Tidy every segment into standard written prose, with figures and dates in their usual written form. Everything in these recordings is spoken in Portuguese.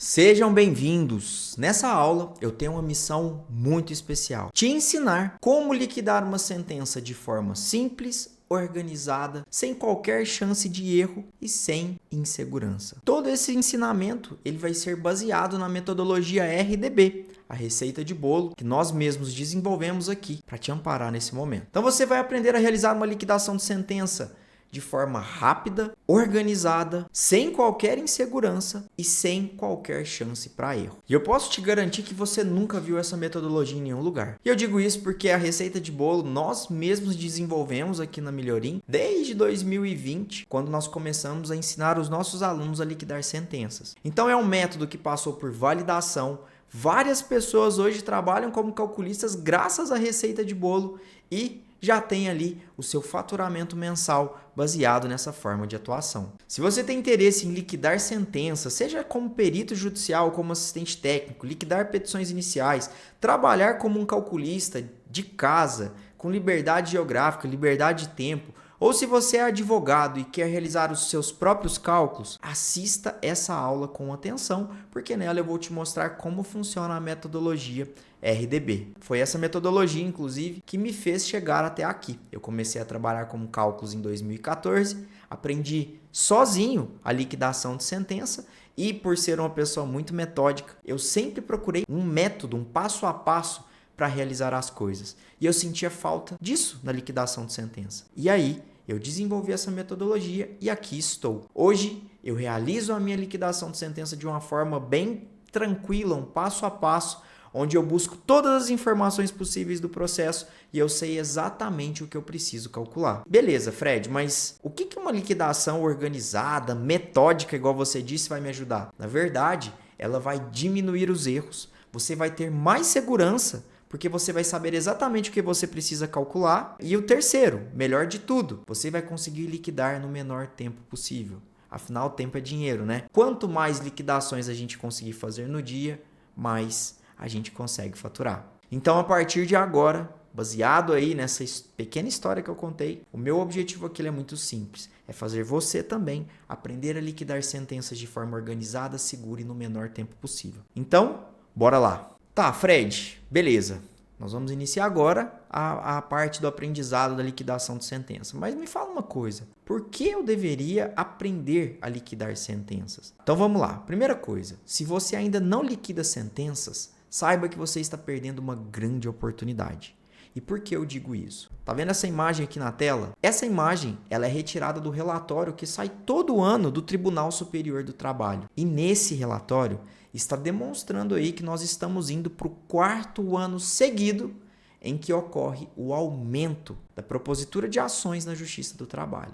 Sejam bem-vindos! Nessa aula eu tenho uma missão muito especial: te ensinar como liquidar uma sentença de forma simples, organizada, sem qualquer chance de erro e sem insegurança. Todo esse ensinamento ele vai ser baseado na metodologia RDB, a receita de bolo que nós mesmos desenvolvemos aqui para te amparar nesse momento. Então você vai aprender a realizar uma liquidação de sentença de forma rápida, organizada, sem qualquer insegurança e sem qualquer chance para erro. E eu posso te garantir que você nunca viu essa metodologia em nenhum lugar. E eu digo isso porque a receita de bolo nós mesmos desenvolvemos aqui na Melhorim desde 2020, quando nós começamos a ensinar os nossos alunos a liquidar sentenças. Então é um método que passou por validação. Várias pessoas hoje trabalham como calculistas graças à receita de bolo e já tem ali o seu faturamento mensal baseado nessa forma de atuação. Se você tem interesse em liquidar sentenças, seja como perito judicial, como assistente técnico, liquidar petições iniciais, trabalhar como um calculista de casa, com liberdade geográfica, liberdade de tempo, ou se você é advogado e quer realizar os seus próprios cálculos, assista essa aula com atenção, porque nela eu vou te mostrar como funciona a metodologia RDB. Foi essa metodologia, inclusive, que me fez chegar até aqui. Eu comecei a trabalhar com cálculos em 2014, aprendi sozinho a liquidação de sentença e, por ser uma pessoa muito metódica, eu sempre procurei um método, um passo a passo para realizar as coisas. E eu sentia falta disso na liquidação de sentença. E aí, eu desenvolvi essa metodologia e aqui estou. Hoje, eu realizo a minha liquidação de sentença de uma forma bem tranquila, um passo a passo, onde eu busco todas as informações possíveis do processo e eu sei exatamente o que eu preciso calcular. Beleza, Fred, mas o que uma liquidação organizada, metódica, igual você disse, vai me ajudar? Na verdade, ela vai diminuir os erros, você vai ter mais segurança, porque você vai saber exatamente o que você precisa calcular. E o terceiro, melhor de tudo, você vai conseguir liquidar no menor tempo possível. Afinal, tempo é dinheiro, né? Quanto mais liquidações a gente conseguir fazer no dia, mais a gente consegue faturar. Então, a partir de agora, baseado aí nessa pequena história que eu contei, o meu objetivo aqui é muito simples. É fazer você também aprender a liquidar sentenças de forma organizada, segura e no menor tempo possível. Então, bora lá! Tá, Fred, beleza. Nós vamos iniciar agora a parte do aprendizado da liquidação de sentença. Mas me fala uma coisa, por que eu deveria aprender a liquidar sentenças? Então vamos lá. Primeira coisa, se você ainda não liquida sentenças, saiba que você está perdendo uma grande oportunidade. E por que eu digo isso? Tá vendo essa imagem aqui na tela? Essa imagem ela é retirada do relatório que sai todo ano do Tribunal Superior do Trabalho. E nesse relatório está demonstrando aí que nós estamos indo para o 4º ano seguido em que ocorre o aumento da propositura de ações na Justiça do Trabalho.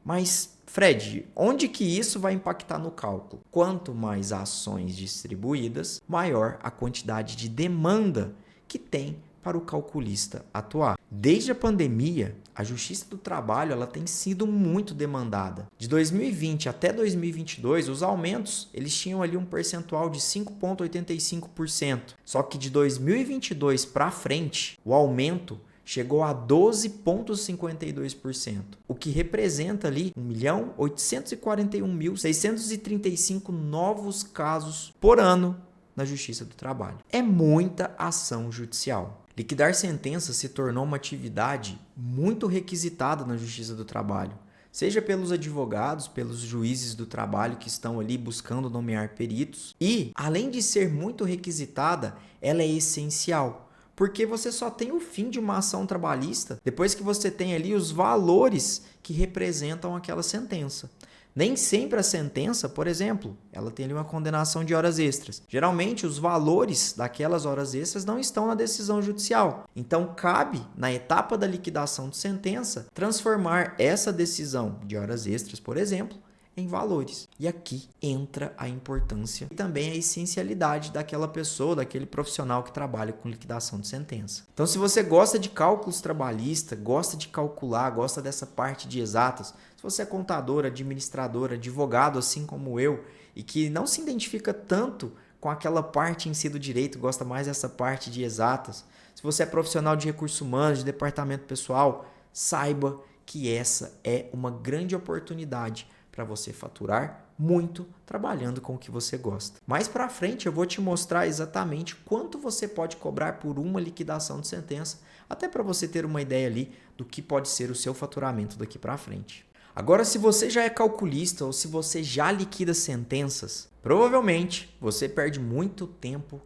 Mas, Fred, onde que isso vai impactar no cálculo? Quanto mais ações distribuídas, maior a quantidade de demanda que tem para o calculista atuar. Desde a pandemia, a Justiça do Trabalho ela tem sido muito demandada. De 2020 até 2022, os aumentos eles tinham ali um percentual de 5,85%. Só que de 2022 para frente, o aumento chegou a 12,52%, o que representa ali 1.841.635 novos casos por ano na Justiça do Trabalho. É muita ação judicial. Liquidar sentenças se tornou uma atividade muito requisitada na Justiça do Trabalho, seja pelos advogados, pelos juízes do trabalho que estão ali buscando nomear peritos. E, além de ser muito requisitada, ela é essencial, porque você só tem o fim de uma ação trabalhista depois que você tem ali os valores que representam aquela sentença. Nem sempre a sentença, por exemplo, ela tem ali uma condenação de horas extras. Geralmente, os valores daquelas horas extras não estão na decisão judicial. Então, cabe, na etapa da liquidação de sentença, transformar essa decisão de horas extras, por exemplo, em valores. E aqui entra a importância e também a essencialidade daquela pessoa, daquele profissional que trabalha com liquidação de sentença. Então, se você gosta de cálculos trabalhistas, gosta de calcular, gosta dessa parte de exatas, se você é contador, administrador, advogado, assim como eu, e que não se identifica tanto com aquela parte em si do direito, gosta mais dessa parte de exatas, se você é profissional de recursos humanos, de departamento pessoal, saiba que essa é uma grande oportunidade para você faturar muito trabalhando com o que você gosta. Mais para frente eu vou te mostrar exatamente quanto você pode cobrar por uma liquidação de sentença, até para você ter uma ideia ali do que pode ser o seu faturamento daqui para frente. Agora, se você já é calculista ou se você já liquida sentenças, provavelmente você perde muito tempo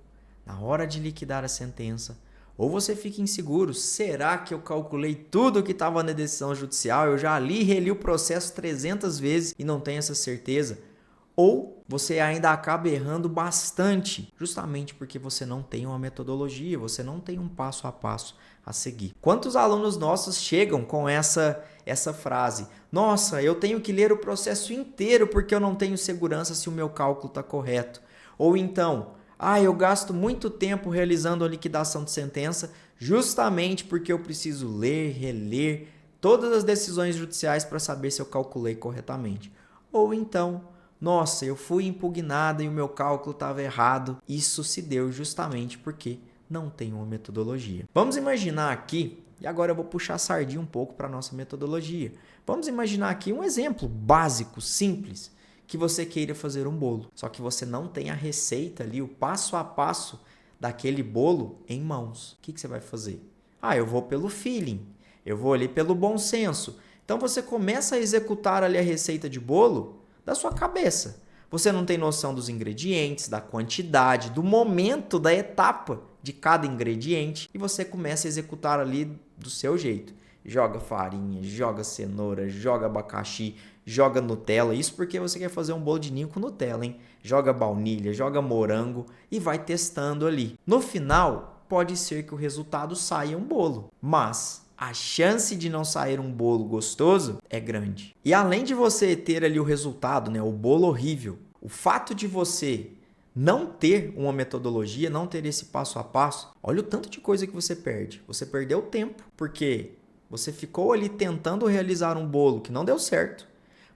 na hora de liquidar a sentença, ou você fica inseguro, será que eu calculei tudo que estava na decisão judicial, eu já li e reli o processo 300 vezes e não tenho essa certeza? Ou você ainda acaba errando bastante, justamente porque você não tem uma metodologia, você não tem um passo a passo a seguir. Quantos alunos nossos chegam com essa frase? Nossa, eu tenho que ler o processo inteiro porque eu não tenho segurança se o meu cálculo está correto. Ou então, eu gasto muito tempo realizando a liquidação de sentença justamente porque eu preciso ler, reler todas as decisões judiciais para saber se eu calculei corretamente. Ou então, nossa, eu fui impugnada e o meu cálculo estava errado. Isso se deu justamente porque não tem uma metodologia. Vamos imaginar aqui, e agora eu vou puxar a sardinha um pouco para a nossa metodologia. Vamos imaginar aqui um exemplo básico, simples, que você queira fazer um bolo. Só que você não tem a receita ali, o passo a passo daquele bolo em mãos. O que você vai fazer? Eu vou pelo feeling, eu vou ali pelo bom senso. Então você começa a executar ali a receita de bolo da sua cabeça. Você não tem noção dos ingredientes, da quantidade, do momento, da etapa de cada ingrediente e você começa a executar ali do seu jeito. Joga farinha, joga cenoura, joga abacaxi, joga Nutella. Isso porque você quer fazer um bolo de ninho com Nutella, hein? Joga baunilha, joga morango e vai testando ali. No final, pode ser que o resultado saia um bolo, mas a chance de não sair um bolo gostoso é grande. E além de você ter ali o resultado, né, o bolo horrível, o fato de você não ter uma metodologia, não ter esse passo a passo, olha o tanto de coisa que você perde. Você perdeu tempo, porque você ficou ali tentando realizar um bolo que não deu certo.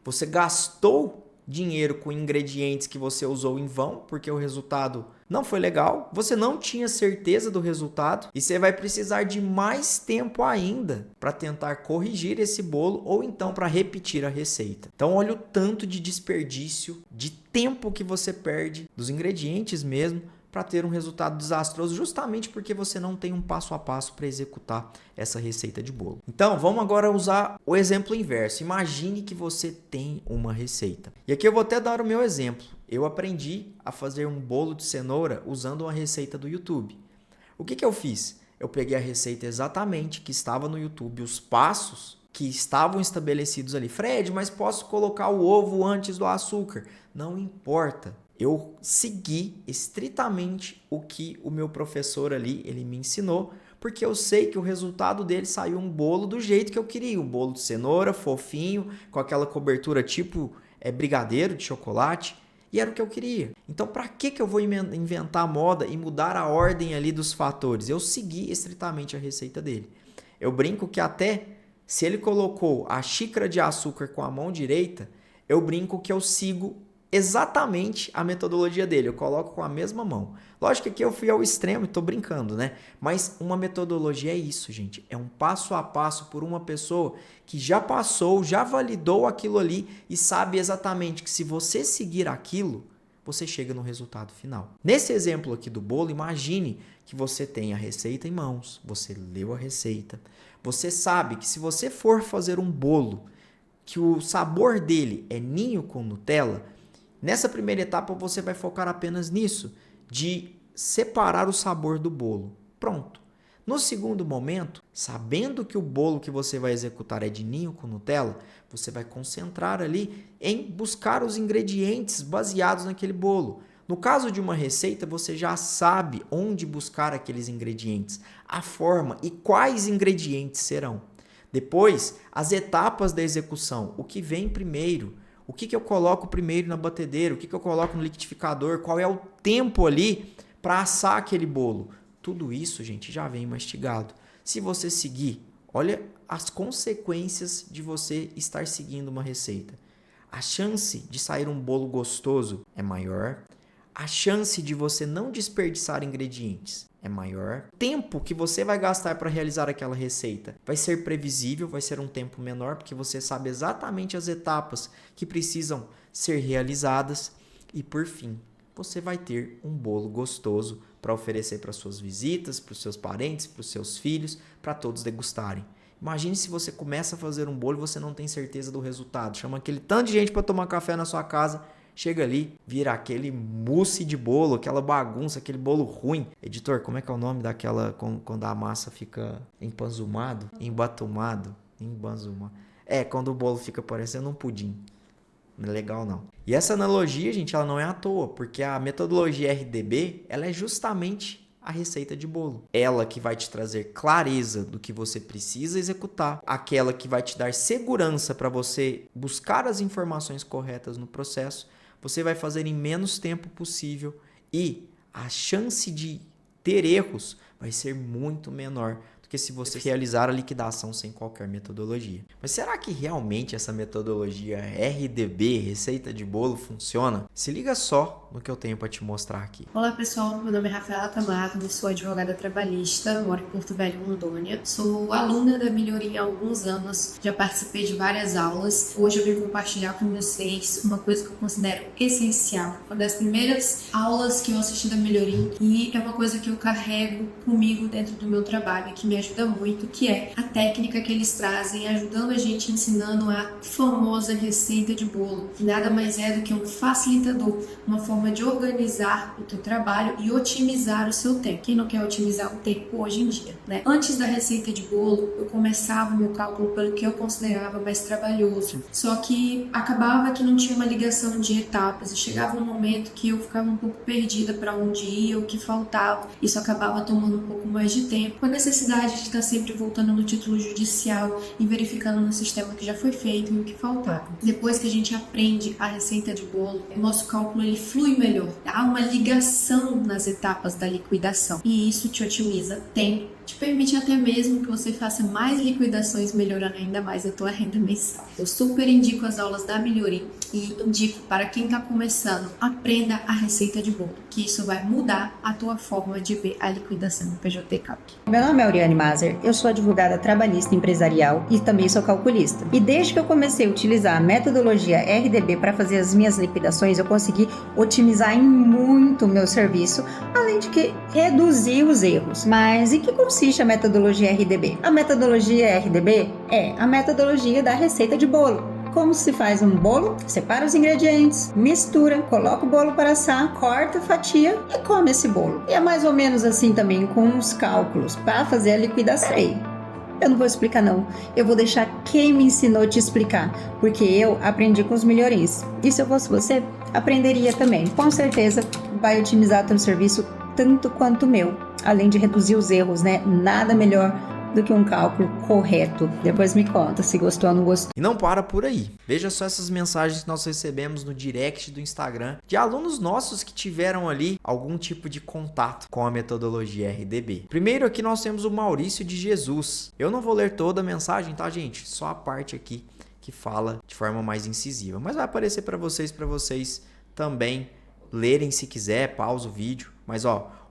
Você gastou dinheiro com ingredientes que você usou em vão, porque o resultado não foi legal, você não tinha certeza do resultado e você vai precisar de mais tempo ainda para tentar corrigir esse bolo ou então para repetir a receita. Então olha o tanto de desperdício de tempo que você perde dos ingredientes mesmo para ter um resultado desastroso, justamente porque você não tem um passo a passo para executar essa receita de bolo. Então, vamos agora usar o exemplo inverso. Imagine que você tem uma receita. E aqui eu vou até dar o meu exemplo. Eu aprendi a fazer um bolo de cenoura usando uma receita do YouTube. O que eu fiz? Eu peguei a receita exatamente que estava no YouTube, os passos que estavam estabelecidos ali. Fred, mas posso colocar o ovo antes do açúcar? Não importa. Eu segui estritamente o que o meu professor ali ele me ensinou, porque eu sei que o resultado dele saiu um bolo do jeito que eu queria, um bolo de cenoura, fofinho, com aquela cobertura tipo brigadeiro de chocolate, e era o que eu queria. Então, para que eu vou inventar moda e mudar a ordem ali dos fatores? Eu segui estritamente a receita dele. Eu brinco que até se ele colocou a xícara de açúcar com a mão direita, eu brinco que eu sigo exatamente a metodologia dele, eu coloco com a mesma mão. Lógico que aqui eu fui ao extremo e estou brincando, né? Mas uma metodologia é isso, gente. É um passo a passo por uma pessoa que já passou, já validou aquilo ali e sabe exatamente que se você seguir aquilo, você chega no resultado final. Nesse exemplo aqui do bolo, imagine que você tem a receita em mãos, você leu a receita, você sabe que se você for fazer um bolo que o sabor dele é ninho com Nutella, nessa primeira etapa você vai focar apenas nisso, de separar o sabor do bolo. Pronto. No segundo momento, sabendo que o bolo que você vai executar é de ninho com Nutella, você vai concentrar ali em buscar os ingredientes baseados naquele bolo. No caso de uma receita, você já sabe onde buscar aqueles ingredientes, a forma e quais ingredientes serão. Depois, as etapas da execução, o que vem primeiro, o que eu coloco primeiro na batedeira, o que eu coloco no liquidificador, qual é o tempo ali para assar aquele bolo. Tudo isso, gente, já vem mastigado. Se você seguir, olha as consequências de você estar seguindo uma receita. A chance de sair um bolo gostoso é maior. A chance de você não desperdiçar ingredientes é é maior. O tempo que você vai gastar para realizar aquela receita vai ser previsível, vai ser um tempo menor, porque você sabe exatamente as etapas que precisam ser realizadas. E por fim, você vai ter um bolo gostoso para oferecer para suas visitas, para os seus parentes, para os seus filhos, para todos degustarem. Imagine se você começa a fazer um bolo e você não tem certeza do resultado. Chama aquele tanto de gente para tomar café na sua casa. Chega ali, vira aquele mousse de bolo, aquela bagunça, aquele bolo ruim. Editor, como é que é o nome daquela quando a massa fica empanzumado? Embatumado? Embanzumado. Quando o bolo fica parecendo um pudim. Não é legal não. E essa analogia, gente, ela não é à toa, porque a metodologia RDB, ela é justamente a receita de bolo. Ela que vai te trazer clareza do que você precisa executar, aquela que vai te dar segurança para você buscar as informações corretas no processo, você vai fazer em menos tempo possível e a chance de ter erros vai ser muito menor do que se você realizar a liquidação sem qualquer metodologia. Mas será que realmente essa metodologia RDB, receita de bolo, funciona? Se liga só no que eu tenho para te mostrar aqui. Olá pessoal, meu nome é Rafaela Camargo, sou advogada trabalhista, moro em Porto Velho, Rondônia. Sou aluna da Melhoria há alguns anos, já participei de várias aulas. Hoje eu vim compartilhar com vocês uma coisa que eu considero essencial. Uma das primeiras aulas que eu assisti da Melhoria e é uma coisa que eu carrego comigo dentro do meu trabalho, que me ajuda muito, que é a técnica que eles trazem, ajudando a gente, ensinando a famosa receita de bolo. Nada mais é do que um facilitador, uma forma de organizar o teu trabalho e otimizar o seu tempo. Quem não quer otimizar o tempo hoje em dia, né? Antes da receita de bolo, eu começava o meu cálculo pelo que eu considerava mais trabalhoso. Só que acabava que não tinha uma ligação de etapas e chegava um momento que eu ficava um pouco perdida para onde ia, o que faltava. Isso acabava tomando um pouco mais de tempo, com a necessidade de estar sempre voltando no título judicial e verificando no sistema que já foi feito e o que faltava. Depois que a gente aprende a receita de bolo, o nosso cálculo ele flui melhor. Há uma ligação nas etapas da liquidação e isso te otimiza tempo, te permite até mesmo que você faça mais liquidações, melhorando ainda mais a tua renda mensal. Eu super indico as aulas da Melhoria e indico para quem está começando, aprenda a receita de bolo, que isso vai mudar a tua forma de ver a liquidação do PJT-CAP. Meu nome é Auriane Mazer, eu sou advogada trabalhista empresarial e também sou calculista. E desde que eu comecei a utilizar a metodologia RDB para fazer as minhas liquidações, eu consegui otimizar em muito o meu serviço, além de que reduzir os erros. Mas em que consiste a metodologia RDB? A metodologia RDB é a metodologia da receita de bolo. Como se faz um bolo? Separa os ingredientes, mistura, coloca o bolo para assar, corta a fatia e come esse bolo. E é mais ou menos assim também com os cálculos para fazer a liquidação. Eu não vou explicar não, eu vou deixar quem me ensinou te explicar, porque eu aprendi com os melhorins. E se eu fosse você, aprenderia também. Com certeza vai otimizar teu serviço tanto quanto o meu, além de reduzir os erros, né? Nada melhor do que um cálculo correto. Depois me conta se gostou ou não gostou. E não para por aí. Veja só essas mensagens que nós recebemos no direct do Instagram de alunos nossos que tiveram ali algum tipo de contato com a metodologia RDB. Primeiro aqui nós temos o Maurício de Jesus. Eu não vou ler toda a mensagem, tá, gente? Só a parte aqui que fala de forma mais incisiva. Mas vai aparecer para vocês também lerem se quiser, pausa o vídeo. Mas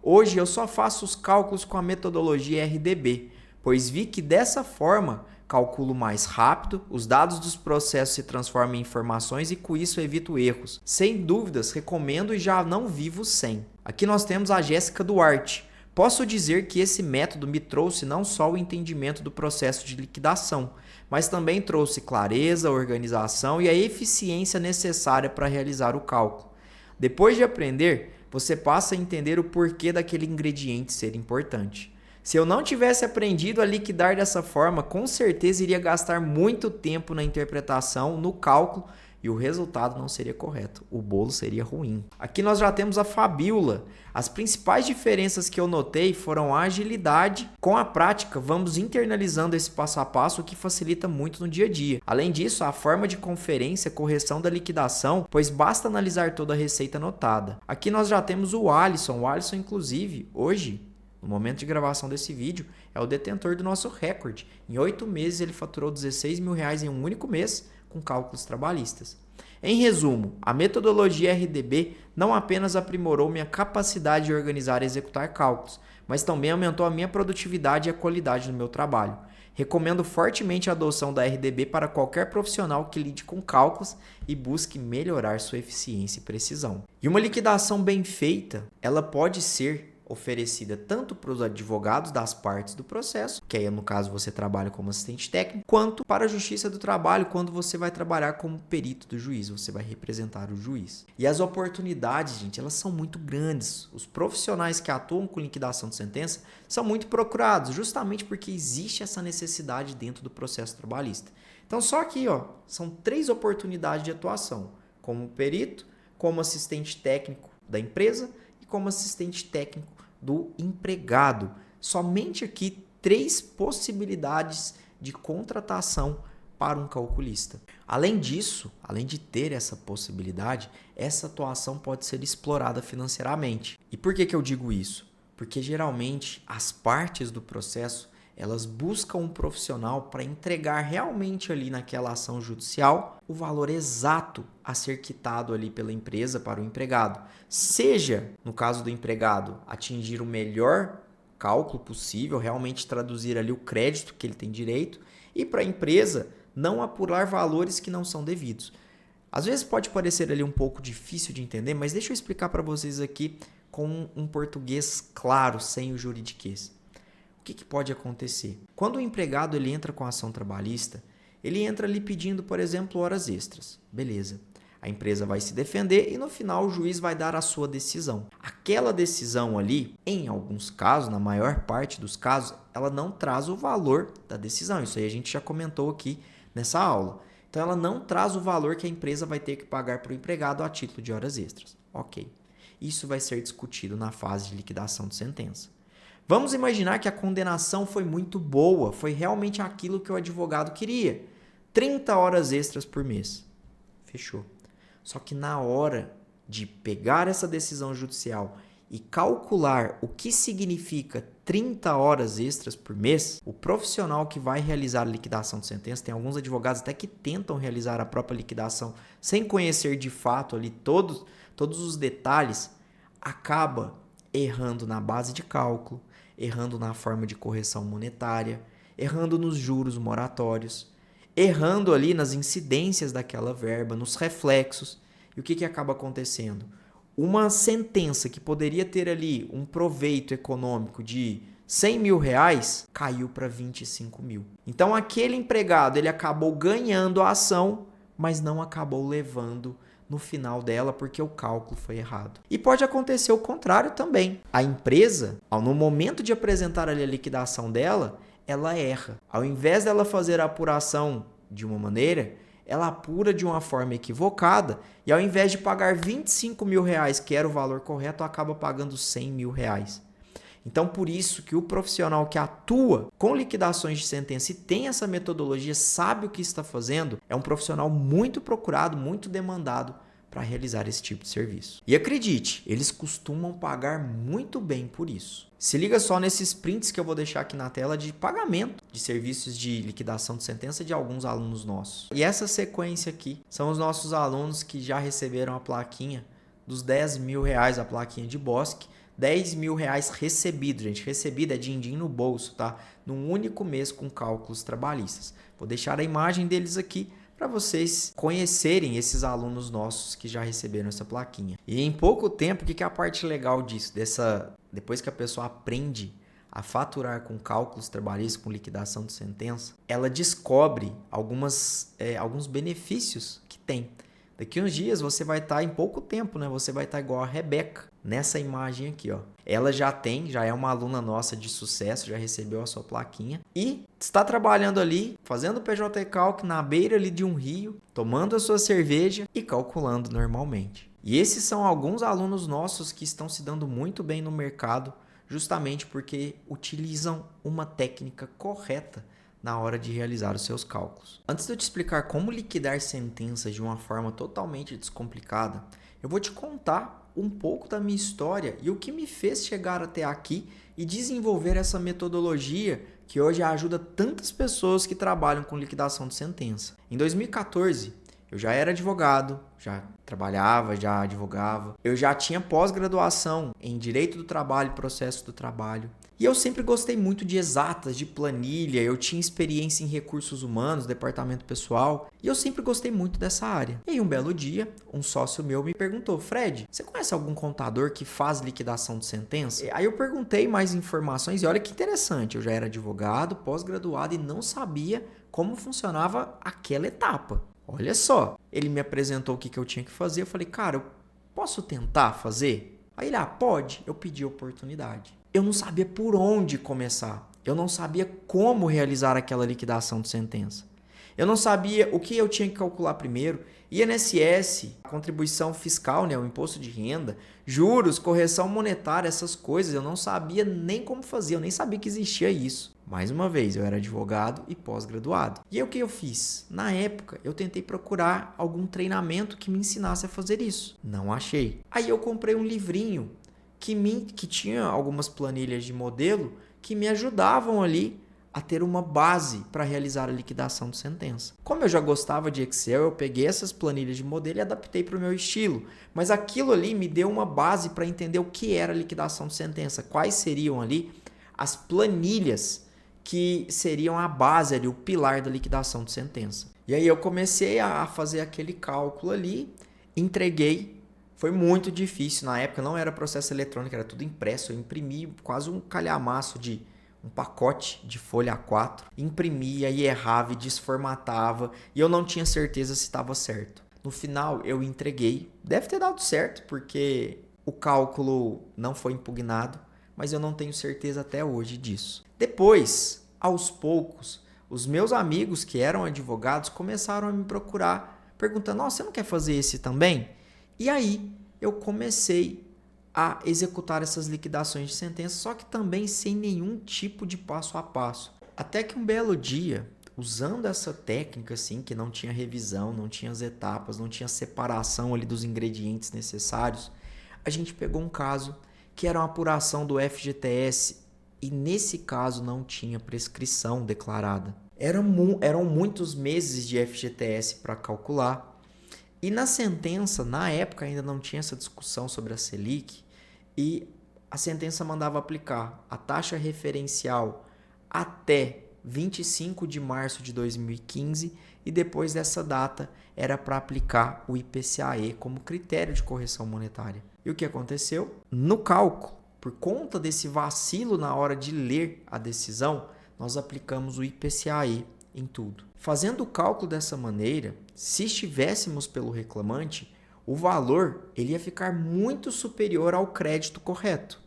hoje eu só faço os cálculos com a metodologia RDB, pois vi que dessa forma calculo mais rápido, os dados dos processos se transformam em informações e com isso evito erros. Sem dúvidas, recomendo e já não vivo sem. Aqui nós temos a Jéssica Duarte. Posso dizer que esse método me trouxe não só o entendimento do processo de liquidação, mas também trouxe clareza, organização e a eficiência necessária para realizar o cálculo. Depois de aprender, você passa a entender o porquê daquele ingrediente ser importante. Se eu não tivesse aprendido a liquidar dessa forma, com certeza iria gastar muito tempo na interpretação, no cálculo, e o resultado não seria correto. O bolo seria ruim. Aqui nós já temos a Fabiola. As principais diferenças que eu notei foram a agilidade. Com a prática, vamos internalizando esse passo a passo, o que facilita muito no dia a dia. Além disso, a forma de conferência, correção da liquidação, pois basta analisar toda a receita anotada. Aqui nós já temos o Alisson. O Alisson, inclusive, hoje, no momento de gravação desse vídeo, é o detentor do nosso recorde. Em 8 meses ele faturou R$16 mil em um único mês com cálculos trabalhistas. Em resumo, a metodologia RDB não apenas aprimorou minha capacidade de organizar e executar cálculos, mas também aumentou a minha produtividade e a qualidade do meu trabalho. Recomendo fortemente a adoção da RDB para qualquer profissional que lide com cálculos e busque melhorar sua eficiência e precisão. E uma liquidação bem feita, ela pode ser oferecida tanto para os advogados das partes do processo, que aí no caso você trabalha como assistente técnico, quanto para a Justiça do Trabalho, quando você vai trabalhar como perito do juiz, você vai representar o juiz. E as oportunidades, gente, elas são muito grandes. Os profissionais que atuam com liquidação de sentença são muito procurados, justamente porque existe essa necessidade dentro do processo trabalhista. Então só aqui, são 3 oportunidades de atuação, como perito, como assistente técnico da empresa e como assistente técnico do empregado. Somente aqui 3 possibilidades de contratação para um calculista. Além disso, além de ter essa possibilidade, essa atuação pode ser explorada financeiramente. E por que eu digo isso? Porque geralmente as partes do processo elas buscam um profissional para entregar realmente ali naquela ação judicial o valor exato a ser quitado ali pela empresa para o empregado. Seja, no caso do empregado, atingir o melhor cálculo possível, realmente traduzir ali o crédito que ele tem direito, e para a empresa não apurar valores que não são devidos. Às vezes pode parecer ali um pouco difícil de entender, mas deixa eu explicar para vocês aqui com um português claro, sem o juridiquês. O que pode acontecer? Quando o empregado ele entra com a ação trabalhista, ele entra ali pedindo, por exemplo, horas extras. Beleza. A empresa vai se defender e no final o juiz vai dar a sua decisão. Aquela decisão ali, em alguns casos, na maior parte dos casos, ela não traz o valor da decisão. Isso aí a gente já comentou aqui nessa aula. Então ela não traz o valor que a empresa vai ter que pagar para o empregado a título de horas extras. Ok. Isso vai ser discutido na fase de liquidação de sentença. Vamos imaginar que a condenação foi muito boa, foi realmente aquilo que o advogado queria. 30 horas extras por mês. Fechou. Só que na hora de pegar essa decisão judicial e calcular o que significa 30 horas extras por mês, o profissional que vai realizar a liquidação de sentença, tem alguns advogados até que tentam realizar a própria liquidação sem conhecer de fato ali todos os detalhes, acaba errando na base de cálculo, errando na forma de correção monetária, errando nos juros moratórios, errando ali nas incidências daquela verba, nos reflexos. E o que acaba acontecendo? Uma sentença que poderia ter ali um proveito econômico de 100 mil reais, caiu para 25 mil. Então aquele empregado ele acabou ganhando a ação, mas não acabou levando no final dela porque o cálculo foi errado. E pode acontecer o contrário também. A empresa, no momento de apresentar ali a liquidação dela, ela erra. Ao invés dela fazer a apuração de uma maneira, ela apura de uma forma equivocada e ao invés de pagar 25 mil reais, que era o valor correto, acaba pagando 100 mil reais. Então, por isso que o profissional que atua com liquidações de sentença e tem essa metodologia, sabe o que está fazendo, é um profissional muito procurado, muito demandado para realizar esse tipo de serviço. E acredite, eles costumam pagar muito bem por isso. Se liga só nesses prints que eu vou deixar aqui na tela de pagamento de serviços de liquidação de sentença de alguns alunos nossos. E essa sequência aqui são os nossos alunos que já receberam a plaquinha dos 10 mil reais, a plaquinha de Bosque, 10 mil reais recebido, gente. Recebido é din-din no bolso, tá? Num único mês com cálculos trabalhistas. Vou deixar a imagem deles aqui para vocês conhecerem esses alunos nossos que já receberam essa plaquinha. E em pouco tempo, o que é a parte legal disso? Depois que a pessoa aprende a faturar com cálculos trabalhistas, com liquidação de sentença, ela descobre alguns benefícios que tem. Daqui uns dias você vai estar em pouco tempo, né? Você vai estar igual a Rebeca, nessa imagem aqui, ó. Ela já é uma aluna nossa de sucesso, já recebeu a sua plaquinha e está trabalhando ali, fazendo o PJ Calc na beira ali de um rio, tomando a sua cerveja e calculando normalmente. E esses são alguns alunos nossos que estão se dando muito bem no mercado, justamente porque utilizam uma técnica correta na hora de realizar os seus cálculos. Antes de eu te explicar como liquidar sentenças de uma forma totalmente descomplicada, eu vou te contar um pouco da minha história e o que me fez chegar até aqui e desenvolver essa metodologia que hoje ajuda tantas pessoas que trabalham com liquidação de sentença. Em 2014, eu já era advogado, já trabalhava, já advogava. Eu já tinha pós-graduação em Direito do Trabalho e Processo do Trabalho. E eu sempre gostei muito de exatas, de planilha, eu tinha experiência em recursos humanos, departamento pessoal, e eu sempre gostei muito dessa área. E aí um belo dia, um sócio meu me perguntou: Fred, você conhece algum contador que faz liquidação de sentença? Aí eu perguntei mais informações e olha que interessante, eu já era advogado, pós-graduado e não sabia como funcionava aquela etapa. Olha só, ele me apresentou o que eu tinha que fazer, eu falei: cara, eu posso tentar fazer? Aí ele: pode. Eu pedi a oportunidade. Eu não sabia por onde começar. Eu não sabia como realizar aquela liquidação de sentença. Eu não sabia o que eu tinha que calcular primeiro. INSS, contribuição fiscal, né, o imposto de renda, juros, correção monetária, essas coisas. Eu não sabia nem como fazer, eu nem sabia que existia isso. Mais uma vez, eu era advogado e pós-graduado. E aí o que eu fiz? Na época, eu tentei procurar algum treinamento que me ensinasse a fazer isso. Não achei. Aí eu comprei um livrinho que tinha algumas planilhas de modelo que me ajudavam ali a ter uma base para realizar a liquidação de sentença. Como eu já gostava de Excel, eu peguei essas planilhas de modelo e adaptei para o meu estilo. Mas aquilo ali me deu uma base para entender o que era liquidação de sentença, quais seriam ali as planilhas que seriam a base ali, o pilar da liquidação de sentença. E aí eu comecei a fazer aquele cálculo ali, entreguei. Foi muito difícil, na época não era processo eletrônico, era tudo impresso, eu imprimi quase um calhamaço de um pacote de folha A4, imprimia e errava e desformatava e eu não tinha certeza se estava certo. No final eu entreguei, deve ter dado certo porque o cálculo não foi impugnado, mas eu não tenho certeza até hoje disso. Depois, aos poucos, os meus amigos que eram advogados começaram a me procurar perguntando: você não quer fazer esse também? E aí eu comecei a executar essas liquidações de sentença, só que também sem nenhum tipo de passo a passo. Até que um belo dia, usando essa técnica assim, que não tinha revisão, não tinha as etapas, não tinha separação ali dos ingredientes necessários, a gente pegou um caso que era uma apuração do FGTS e nesse caso não tinha prescrição declarada. Eram muitos meses de FGTS para calcular. E na sentença, na época ainda não tinha essa discussão sobre a Selic e a sentença mandava aplicar a taxa referencial até 25 de março de 2015 e depois dessa data era para aplicar o IPCA-E como critério de correção monetária. E o que aconteceu? No cálculo, por conta desse vacilo na hora de ler a decisão, nós aplicamos o IPCA-E em tudo. Fazendo o cálculo dessa maneira, se estivéssemos pelo reclamante, o valor ele ia ficar muito superior ao crédito correto.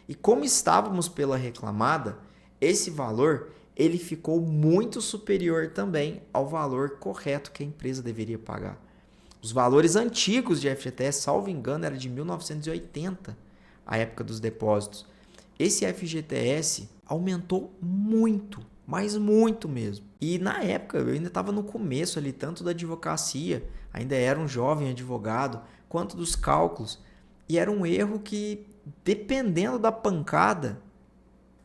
E como estávamos pela reclamada, esse valor ele ficou muito superior também ao valor correto que a empresa deveria pagar. Os valores antigos de FGTS, salvo engano, era de 1980, a época dos depósitos. Esse FGTS aumentou muito, mas muito mesmo. E na época eu ainda estava no começo ali, tanto da advocacia, ainda era um jovem advogado, quanto dos cálculos. E era um erro que, dependendo da pancada,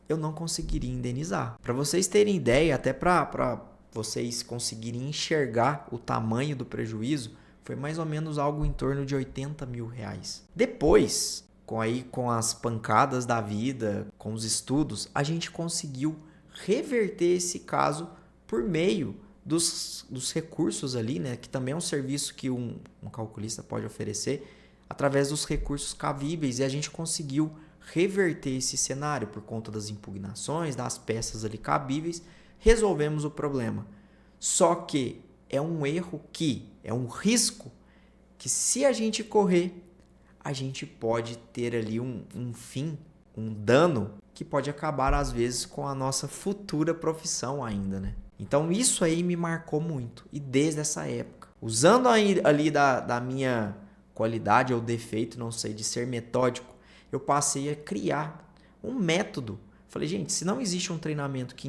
eu não conseguiria indenizar. Para vocês terem ideia, até para vocês conseguirem enxergar o tamanho do prejuízo, foi mais ou menos algo em torno de R$80 mil. Depois, com as pancadas da vida, com os estudos, a gente conseguiu reverter esse caso por meio dos recursos ali, né, que também é um serviço que um calculista pode oferecer, através dos recursos cabíveis, e a gente conseguiu reverter esse cenário por conta das impugnações, das peças ali cabíveis, resolvemos o problema. Só que é um erro é um risco que se a gente correr, a gente pode ter ali um fim, um dano que pode acabar às vezes com a nossa futura profissão ainda, né? Então isso aí me marcou muito e desde essa época, usando ali da minha qualidade ou defeito, não sei, de ser metódico, eu passei a criar um método. Falei, gente, se não existe um treinamento que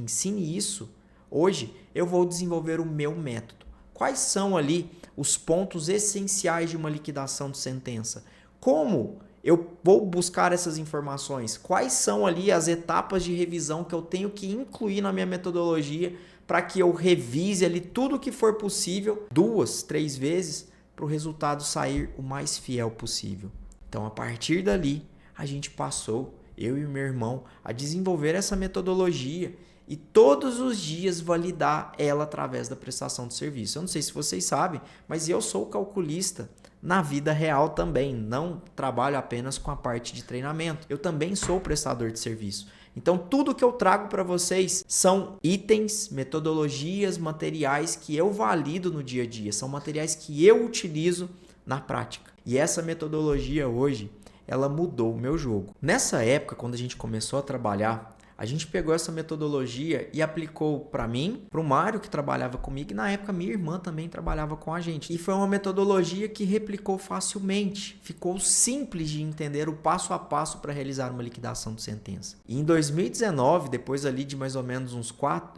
ensine isso, hoje eu vou desenvolver o meu método. Quais são ali os pontos essenciais de uma liquidação de sentença? Como eu vou buscar essas informações? Quais são ali as etapas de revisão que eu tenho que incluir na minha metodologia para que eu revise ali tudo que for possível 2, 3 vezes para o resultado sair o mais fiel possível. Então, a partir dali, a gente passou, eu e meu irmão, a desenvolver essa metodologia e todos os dias validar ela através da prestação de serviço. Eu não sei se vocês sabem, mas eu sou calculista na vida real também. Não trabalho apenas com a parte de treinamento. Eu também sou prestador de serviço. Então, tudo que eu trago para vocês são itens, metodologias, materiais que eu valido no dia a dia. São materiais que eu utilizo na prática. E essa metodologia hoje, ela mudou o meu jogo. Nessa época, quando a gente começou a trabalhar, a gente pegou essa metodologia e aplicou para mim, para o Mário, que trabalhava comigo, e na época minha irmã também trabalhava com a gente. E foi uma metodologia que replicou facilmente, ficou simples de entender o passo a passo para realizar uma liquidação de sentença. E em 2019, depois ali de mais ou menos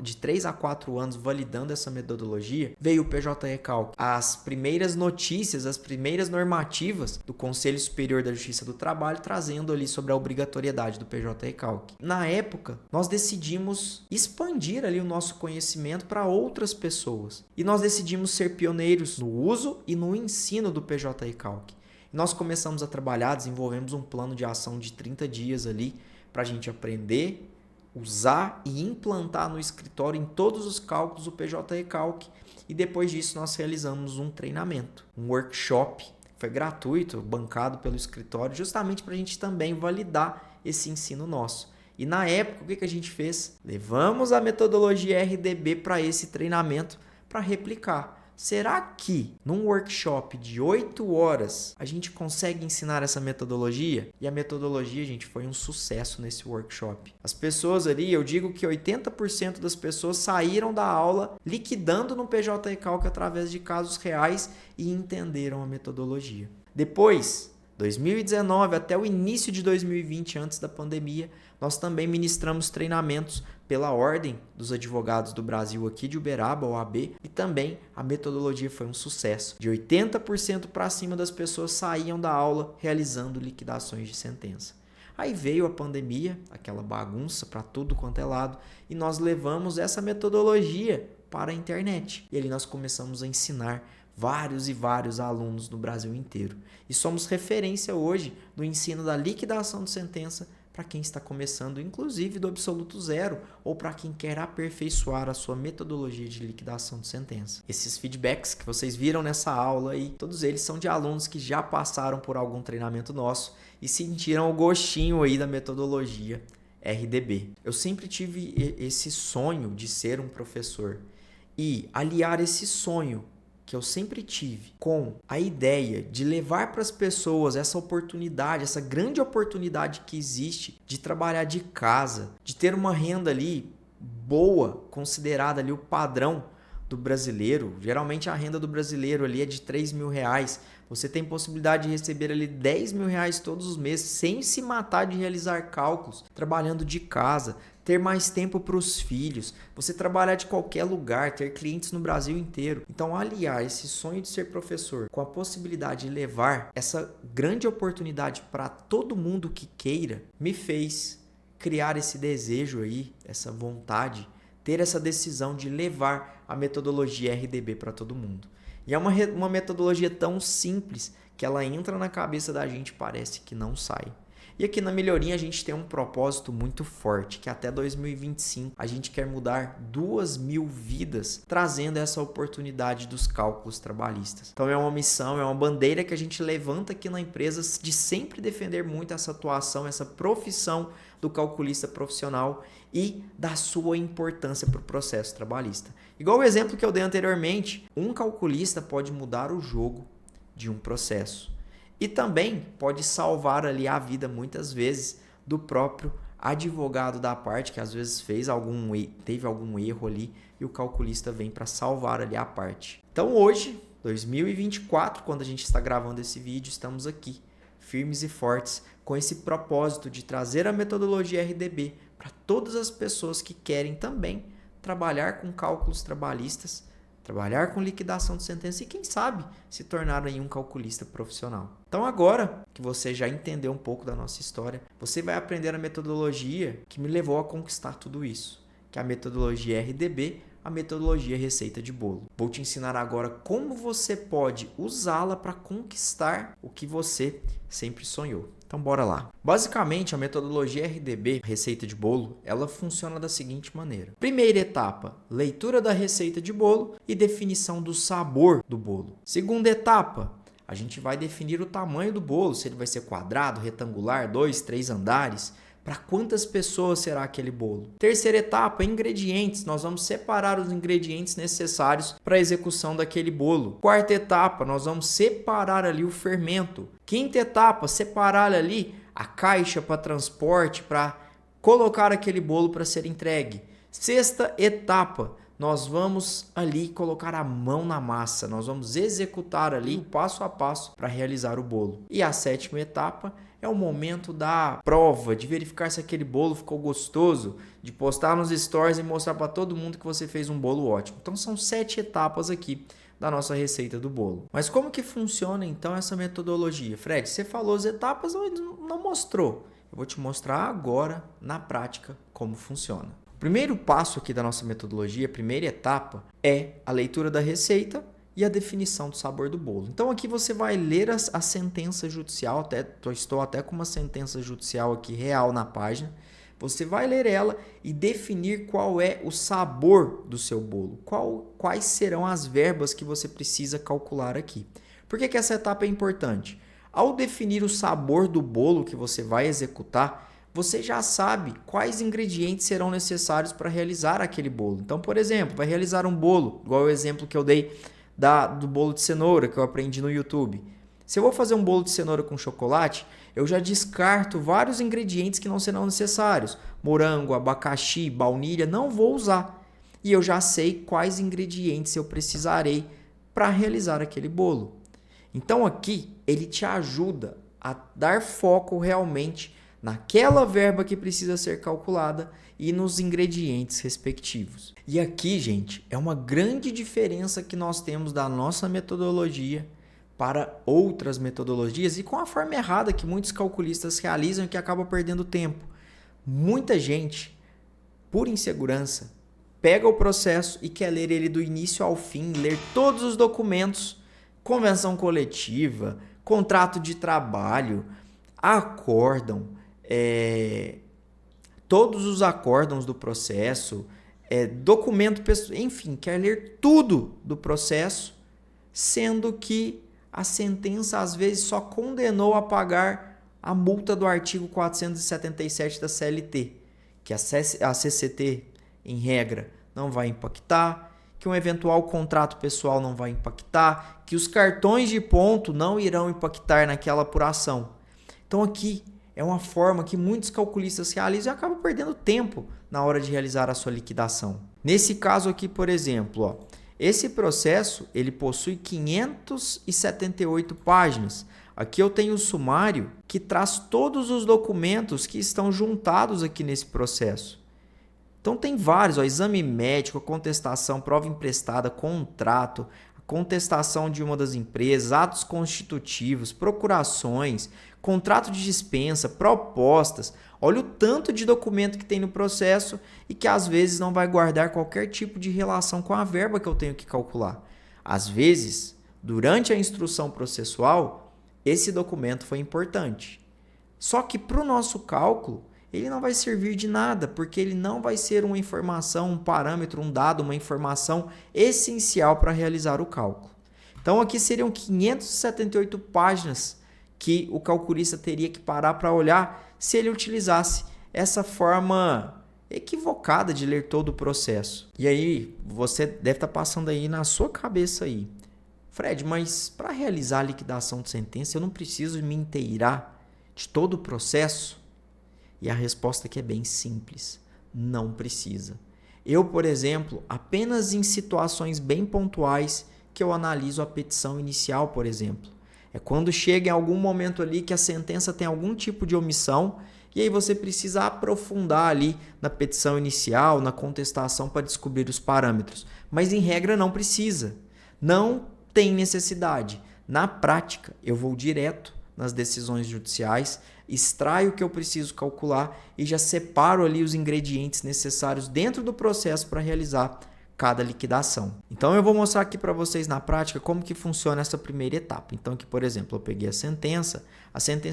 de 3 a 4 anos validando essa metodologia, veio o PJ Recalc. As primeiras notícias, as primeiras normativas do Conselho Superior da Justiça do Trabalho trazendo ali sobre a obrigatoriedade do PJ Recalc. Na época, nós decidimos expandir ali o nosso conhecimento para outras pessoas. E nós decidimos ser pioneiros no uso e no ensino do PJ Recalc. Nós começamos a trabalhar, desenvolvemos um plano de ação de 30 dias ali para a gente aprender, usar e implantar no escritório em todos os cálculos o PJ Recalc. E depois disso nós realizamos um treinamento, um workshop. Foi gratuito, bancado pelo escritório, justamente para a gente também validar esse ensino nosso. E na época, o que a gente fez? Levamos a metodologia RDB para esse treinamento para replicar. Será que num workshop de 8 horas a gente consegue ensinar essa metodologia? E a metodologia, gente, foi um sucesso nesse workshop. As pessoas ali, eu digo que 80% das pessoas saíram da aula liquidando no PJ Recalc através de casos reais e entenderam a metodologia. Depois, 2019 até o início de 2020, antes da pandemia, nós também ministramos treinamentos pela Ordem dos Advogados do Brasil aqui de Uberaba, OAB, e também a metodologia foi um sucesso. De 80% para cima das pessoas saíam da aula realizando liquidações de sentença. Aí veio a pandemia, aquela bagunça para tudo quanto é lado, e nós levamos essa metodologia para a internet. E ali nós começamos a ensinar vários e vários alunos no Brasil inteiro. E somos referência hoje do ensino da liquidação de sentença para quem está começando, inclusive do absoluto zero, ou para quem quer aperfeiçoar a sua metodologia de liquidação de sentença. Esses feedbacks que vocês viram nessa aula aí, todos eles são de alunos que já passaram por algum treinamento nosso e sentiram o gostinho aí da metodologia RDB. Eu sempre tive esse sonho de ser um professor e aliar esse sonho que eu sempre tive com a ideia de levar para as pessoas essa oportunidade, essa grande oportunidade que existe de trabalhar de casa, de ter uma renda ali boa, considerada ali o padrão do brasileiro. Geralmente a renda do brasileiro ali é de R$3.000. Você tem possibilidade de receber ali R$10.000 todos os meses, sem se matar de realizar cálculos, trabalhando de casa, ter mais tempo para os filhos, você trabalhar de qualquer lugar, ter clientes no Brasil inteiro. Então, aliar esse sonho de ser professor com a possibilidade de levar essa grande oportunidade para todo mundo que queira, me fez criar esse desejo aí, essa vontade, ter essa decisão de levar a metodologia RDB para todo mundo. E é uma metodologia tão simples que ela entra na cabeça da gente e parece que não sai. E aqui na Melhorinha a gente tem um propósito muito forte, que até 2025 a gente quer mudar 2.000 vidas, trazendo essa oportunidade dos cálculos trabalhistas. Então é uma missão, é uma bandeira que a gente levanta aqui na empresa de sempre defender muito essa atuação, essa profissão do calculista profissional e da sua importância para o processo trabalhista. Igual o exemplo que eu dei anteriormente, um calculista pode mudar o jogo de um processo. E também pode salvar ali a vida, muitas vezes, do próprio advogado da parte, que às vezes teve algum erro ali, e o calculista vem para salvar ali a parte. Então hoje, 2024, quando a gente está gravando esse vídeo, estamos aqui, firmes e fortes, com esse propósito de trazer a metodologia RDB para todas as pessoas que querem também trabalhar com cálculos trabalhistas, trabalhar com liquidação de sentença e, quem sabe, se tornar aí um calculista profissional. Então agora que você já entendeu um pouco da nossa história, você vai aprender a metodologia que me levou a conquistar tudo isso, que é a metodologia RDB a metodologia receita de bolo. Vou te ensinar agora como você pode usá-la para conquistar o que você sempre sonhou. Então bora lá. Basicamente, a metodologia RDB, receita de bolo, ela funciona da seguinte maneira. Primeira etapa, leitura da receita de bolo e definição do sabor do bolo. Segunda etapa, a gente vai definir o tamanho do bolo, se ele vai ser quadrado, retangular, 2, 3 andares. Para quantas pessoas será aquele bolo? Terceira etapa, ingredientes. Nós vamos separar os ingredientes necessários para a execução daquele bolo. Quarta etapa, nós vamos separar ali o fermento. Quinta etapa, separar ali a caixa para transporte, para colocar aquele bolo para ser entregue. Sexta etapa, nós vamos ali colocar a mão na massa. Nós vamos executar ali o passo a passo para realizar o bolo. E a sétima etapa é o momento da prova, de verificar se aquele bolo ficou gostoso, de postar nos stories e mostrar para todo mundo que você fez um bolo ótimo. Então são 7 etapas aqui da nossa receita do bolo. Mas como que funciona então essa metodologia? Fred, você falou as etapas, mas não mostrou. Eu vou te mostrar agora, na prática, como funciona. O primeiro passo aqui da nossa metodologia, a primeira etapa, é a leitura da receita e a definição do sabor do bolo. Então aqui você vai ler a sentença judicial, estou até com uma sentença judicial aqui real na página. Você vai ler ela e definir qual é o sabor do seu bolo, quais serão as verbas que você precisa calcular aqui. Por que essa etapa é importante? Ao definir o sabor do bolo que você vai executar, você já sabe quais ingredientes serão necessários para realizar aquele bolo. Então, por exemplo, vai realizar um bolo, igual o exemplo que eu dei do bolo de cenoura que eu aprendi no YouTube. Se eu vou fazer um bolo de cenoura com chocolate, eu já descarto vários ingredientes que não serão necessários. Morango, abacaxi, baunilha, não vou usar. E eu já sei quais ingredientes eu precisarei para realizar aquele bolo. Então aqui ele te ajuda a dar foco realmente naquela verba que precisa ser calculada e nos ingredientes respectivos. E aqui, gente, é uma grande diferença que nós temos da nossa metodologia para outras metodologias e com a forma errada que muitos calculistas realizam e que acaba perdendo tempo. Muita gente, por insegurança, pega o processo e quer ler ele do início ao fim, ler todos os documentos, convenção coletiva, contrato de trabalho, acórdão, todos os acórdãos do processo, documento, enfim, quer ler tudo do processo, sendo que a sentença às vezes só condenou a pagar a multa do artigo 477 da CLT, que a CCT, em regra, não vai impactar, que um eventual contrato pessoal não vai impactar, que os cartões de ponto não irão impactar naquela apuração. Então aqui é uma forma que muitos calculistas realizam e acabam perdendo tempo na hora de realizar a sua liquidação. Nesse caso aqui, por exemplo, esse processo ele possui 578 páginas. Aqui eu tenho o sumário que traz todos os documentos que estão juntados aqui nesse processo. Então tem vários, exame médico, contestação, prova emprestada, contrato, contestação de uma das empresas, atos constitutivos, procurações, contrato de dispensa, propostas. Olha o tanto de documento que tem no processo e que às vezes não vai guardar qualquer tipo de relação com a verba que eu tenho que calcular. Às vezes, durante a instrução processual, esse documento foi importante. Só que para o nosso cálculo, ele não vai servir de nada, porque ele não vai ser uma informação, um parâmetro, um dado, uma informação essencial para realizar o cálculo. Então aqui seriam 578 páginas que o calculista teria que parar para olhar se ele utilizasse essa forma equivocada de ler todo o processo. E aí você deve estar passando aí na sua cabeça aí, Fred, mas para realizar a liquidação de sentença eu não preciso me inteirar de todo o processo? E a resposta aqui é bem simples, não precisa. Eu, por exemplo, apenas em situações bem pontuais que eu analiso a petição inicial, por exemplo. É quando chega em algum momento ali que a sentença tem algum tipo de omissão e aí você precisa aprofundar ali na petição inicial, na contestação para descobrir os parâmetros. Mas em regra não precisa, não tem necessidade. Na prática, eu vou direto nas decisões judiciais, extraio o que eu preciso calcular e já separo ali os ingredientes necessários dentro do processo para realizar cada liquidação. Então eu vou mostrar aqui para vocês na prática como que funciona essa primeira etapa. Então aqui, por exemplo, eu peguei a sentença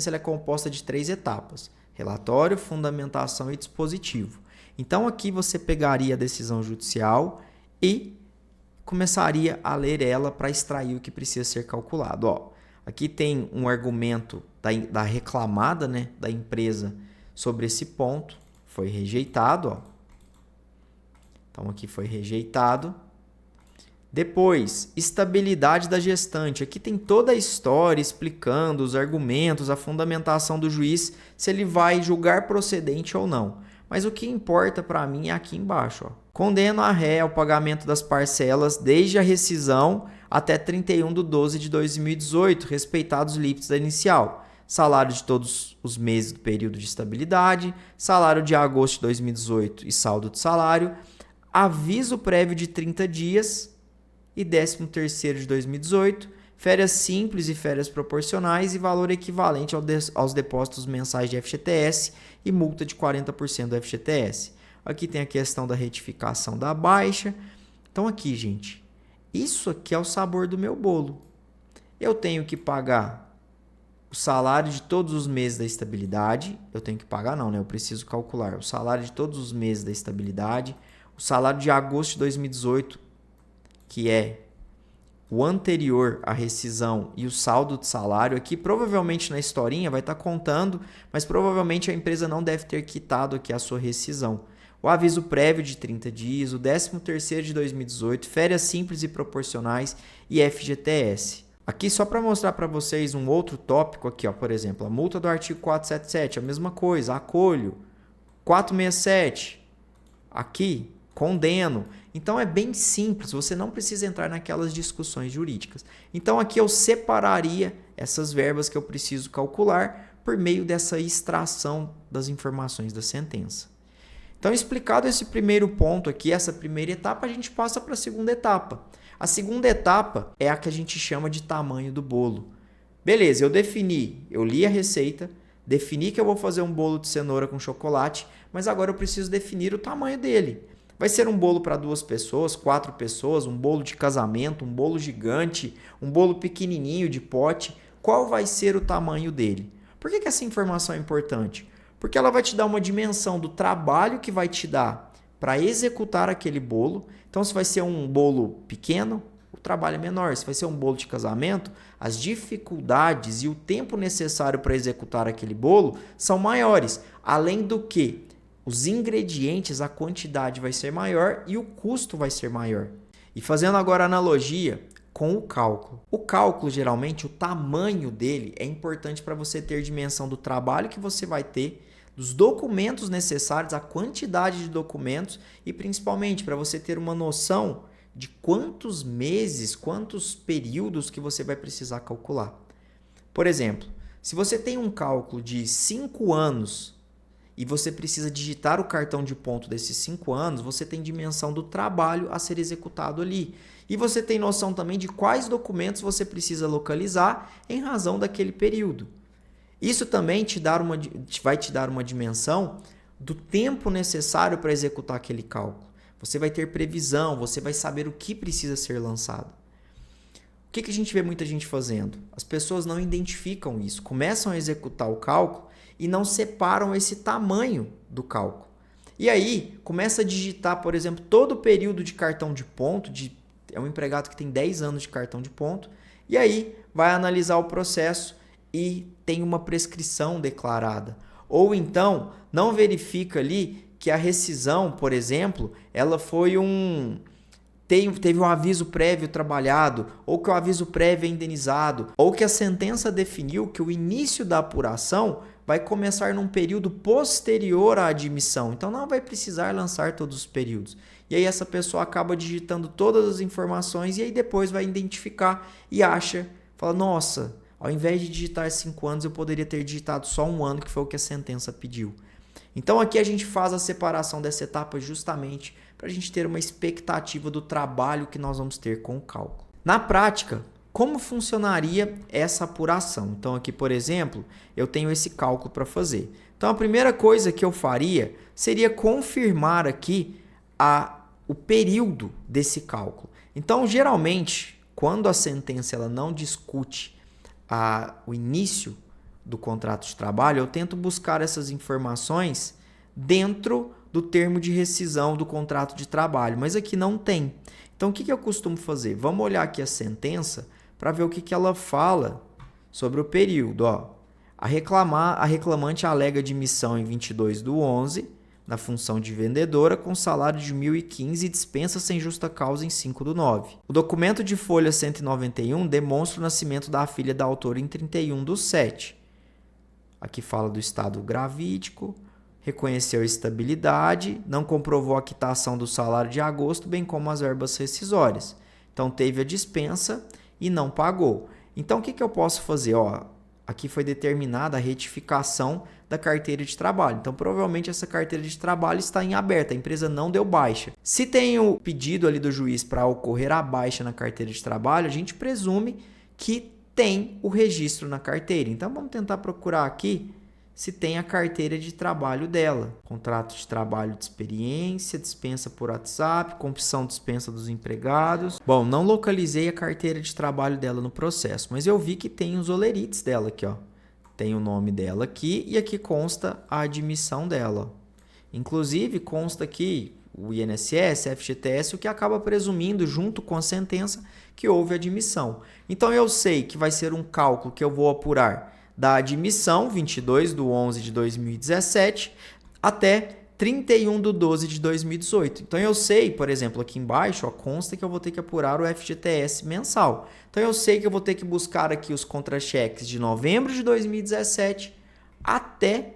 ela é composta de 3 etapas: relatório, fundamentação e dispositivo. Então aqui você pegaria a decisão judicial e começaria a ler ela para extrair o que precisa ser calculado. Ó, aqui tem um argumento da reclamada, né, da empresa sobre esse ponto, foi rejeitado, ó. Então, aqui foi rejeitado. Depois, estabilidade da gestante. Aqui tem toda a história explicando os argumentos, a fundamentação do juiz, se ele vai julgar procedente ou não. Mas o que importa para mim é aqui embaixo. Ó. Condeno a ré ao pagamento das parcelas desde a rescisão até 31/12/2018, respeitados os limites da inicial. Salário de todos os meses do período de estabilidade, salário de agosto de 2018 e saldo de salário, aviso prévio de 30 dias e 13º de 2018, férias simples e férias proporcionais e valor equivalente aos depósitos mensais de FGTS e multa de 40% do FGTS. Aqui tem a questão da retificação da baixa. Então aqui, gente, isso aqui é o sabor do meu bolo. Eu tenho que pagar o salário de todos os meses da estabilidade. Eu tenho que pagar não, né? Eu preciso calcular o salário de todos os meses da estabilidade, o salário de agosto de 2018, que é o anterior à rescisão, e o saldo de salário. Aqui provavelmente na historinha vai estar contando, mas provavelmente a empresa não deve ter quitado aqui a sua rescisão. O aviso prévio de 30 dias, o 13º de 2018, férias simples e proporcionais e FGTS. Aqui só para mostrar para vocês um outro tópico aqui, ó, por exemplo, a multa do artigo 477, a mesma coisa, acolho, 467, aqui, condeno. Então é bem simples, você não precisa entrar naquelas discussões jurídicas. Então aqui eu separaria essas verbas que eu preciso calcular por meio dessa extração das informações da sentença. Então, explicado esse primeiro ponto aqui, essa primeira etapa, a gente passa para a segunda etapa. A segunda etapa é a que a gente chama de tamanho do bolo. Beleza, eu li a receita, defini que eu vou fazer um bolo de cenoura com chocolate, mas agora eu preciso definir o tamanho dele. Vai ser um bolo para 2 pessoas, 4 pessoas, um bolo de casamento, um bolo gigante, um bolo pequenininho de pote. Qual vai ser o tamanho dele? Por que essa informação é importante? Porque ela vai te dar uma dimensão do trabalho que vai te dar para executar aquele bolo. Então, se vai ser um bolo pequeno, o trabalho é menor. Se vai ser um bolo de casamento, as dificuldades e o tempo necessário para executar aquele bolo são maiores. Além do que, os ingredientes, a quantidade vai ser maior e o custo vai ser maior. E fazendo agora analogia com o cálculo. O cálculo, geralmente, o tamanho dele é importante para você ter dimensão do trabalho que você vai ter, dos documentos necessários, a quantidade de documentos e, principalmente, para você ter uma noção de quantos meses, quantos períodos que você vai precisar calcular. Por exemplo, se você tem um cálculo de 5 anos e você precisa digitar o cartão de ponto desses 5 anos, você tem dimensão do trabalho a ser executado ali. E você tem noção também de quais documentos você precisa localizar em razão daquele período. Isso também vai te dar uma dimensão do tempo necessário para executar aquele cálculo. Você vai ter previsão, você vai saber o que precisa ser lançado. O que a gente vê muita gente fazendo? As pessoas não identificam isso, começam a executar o cálculo e não separam esse tamanho do cálculo. E aí, começa a digitar, por exemplo, todo o período de cartão de ponto, é um empregado que tem 10 anos de cartão de ponto, e aí vai analisar o processo e tem uma prescrição declarada. Ou então, não verifica ali que a rescisão, por exemplo, ela foi teve um aviso prévio trabalhado, ou que o aviso prévio é indenizado, ou que a sentença definiu que o início da apuração vai começar num período posterior à admissão. Então, não vai precisar lançar todos os períodos. E aí essa pessoa acaba digitando todas as informações e aí depois vai identificar e fala, nossa, ao invés de digitar 5 anos, eu poderia ter digitado só 1 ano, que foi o que a sentença pediu. Então aqui a gente faz a separação dessa etapa justamente para a gente ter uma expectativa do trabalho que nós vamos ter com o cálculo. Na prática, como funcionaria essa apuração? Então aqui, por exemplo, eu tenho esse cálculo para fazer. Então a primeira coisa que eu faria seria confirmar aqui a o período desse cálculo. Então, geralmente, quando a sentença ela não discute o início do contrato de trabalho, eu tento buscar essas informações dentro do termo de rescisão do contrato de trabalho, mas aqui não tem. Então, o que eu costumo fazer? Vamos olhar aqui a sentença para ver o que ela fala sobre o período. A reclamante alega admissão em 22/11, na função de vendedora, com salário de 1.015 e dispensa sem justa causa em 5/9. O documento de folha 191 demonstra o nascimento da filha da autora em 31/7. Aqui fala do estado gravídico, reconheceu a estabilidade, não comprovou a quitação do salário de agosto, bem como as verbas rescisórias. Então, teve a dispensa e não pagou. Então, o que eu posso fazer? Aqui foi determinada a retificação da carteira de trabalho. Então, provavelmente, essa carteira de trabalho está em aberto. A empresa não deu baixa. Se tem o pedido ali do juiz para ocorrer a baixa na carteira de trabalho, a gente presume que tem o registro na carteira. Então, vamos tentar procurar aqui se tem a carteira de trabalho dela. Contrato de trabalho de experiência, dispensa por WhatsApp, confissão de dispensa dos empregados. Bom, não localizei a carteira de trabalho dela no processo, mas eu vi que tem os olerites dela aqui, Tem o nome dela aqui e aqui consta a admissão dela. Inclusive, consta aqui o INSS, FGTS, o que acaba presumindo, junto com a sentença, que houve admissão. Então, eu sei que vai ser um cálculo que eu vou apurar da admissão, 22/11/2017, até 31/12/2018. Então, eu sei, por exemplo, aqui embaixo, consta que eu vou ter que apurar o FGTS mensal. Então, eu sei que eu vou ter que buscar aqui os contra-cheques de novembro de 2017 até,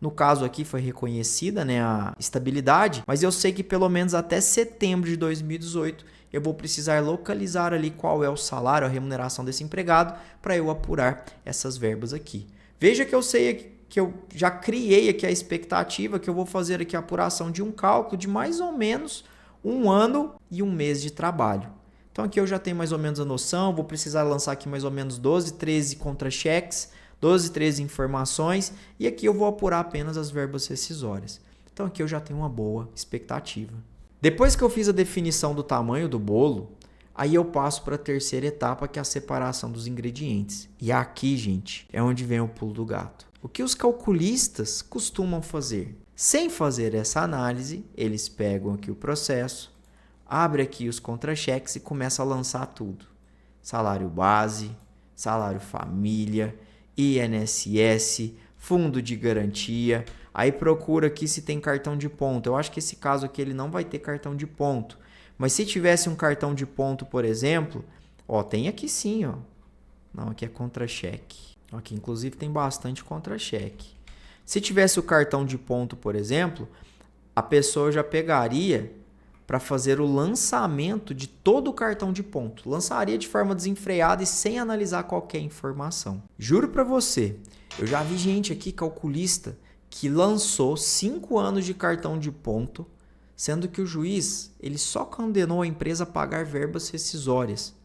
no caso aqui foi reconhecida, a estabilidade, mas eu sei que pelo menos até setembro de 2018 eu vou precisar localizar ali qual é o salário, a remuneração desse empregado, para eu apurar essas verbas aqui. Veja que eu sei que eu já criei aqui a expectativa que eu vou fazer aqui a apuração de um cálculo de mais ou menos 1 ano e 1 mês de trabalho. Então aqui eu já tenho mais ou menos a noção, vou precisar lançar aqui mais ou menos 12, 13 contra-cheques, 12, 13 informações, e aqui eu vou apurar apenas as verbas rescisórias. Então aqui eu já tenho uma boa expectativa. Depois que eu fiz a definição do tamanho do bolo, aí eu passo para a terceira etapa, que é a separação dos ingredientes. E aqui, gente, é onde vem o pulo do gato. O que os calculistas costumam fazer? Sem fazer essa análise, eles pegam aqui o processo, abrem aqui os contra-cheques e começam a lançar tudo. Salário base, salário família, INSS, fundo de garantia. Aí procura aqui se tem cartão de ponto. Eu acho que esse caso aqui ele não vai ter cartão de ponto. Mas se tivesse um cartão de ponto, por exemplo, tem aqui sim, Não, aqui é contra-cheque. Aqui inclusive tem bastante contra-cheque. Se tivesse o cartão de ponto, por exemplo, a pessoa já pegaria para fazer o lançamento de todo o cartão de ponto. Lançaria de forma desenfreada e sem analisar qualquer informação. Juro para você, eu já vi gente aqui, calculista, que lançou 5 anos de cartão de ponto, sendo que o juiz ele só condenou a empresa a pagar verbas rescisórias.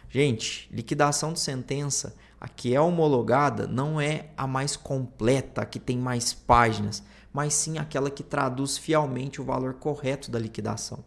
Gente, liquidação de sentença, a que é homologada, não é a mais completa, a que tem mais páginas, mas sim aquela que traduz fielmente o valor correto da liquidação.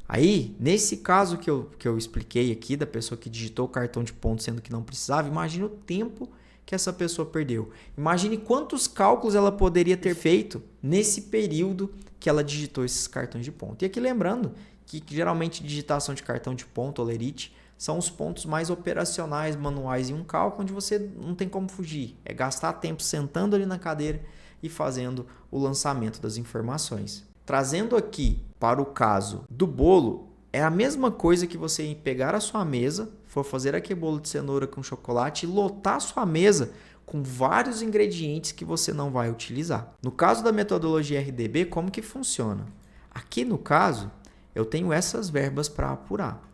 Aí, nesse caso que eu expliquei aqui, da pessoa que digitou o cartão de ponto sendo que não precisava, imagine o tempo que essa pessoa perdeu. Imagine quantos cálculos ela poderia ter feito nesse período que ela digitou esses cartões de ponto. E aqui lembrando que geralmente digitação de cartão de ponto, olerite, são os pontos mais operacionais, manuais em um cálculo, onde você não tem como fugir. É gastar tempo sentando ali na cadeira e fazendo o lançamento das informações. Trazendo aqui para o caso do bolo, é a mesma coisa que você pegar a sua mesa, for fazer aquele bolo de cenoura com chocolate e lotar a sua mesa com vários ingredientes que você não vai utilizar. No caso da metodologia RDB, como que funciona? Aqui no caso, eu tenho essas verbas para apurar.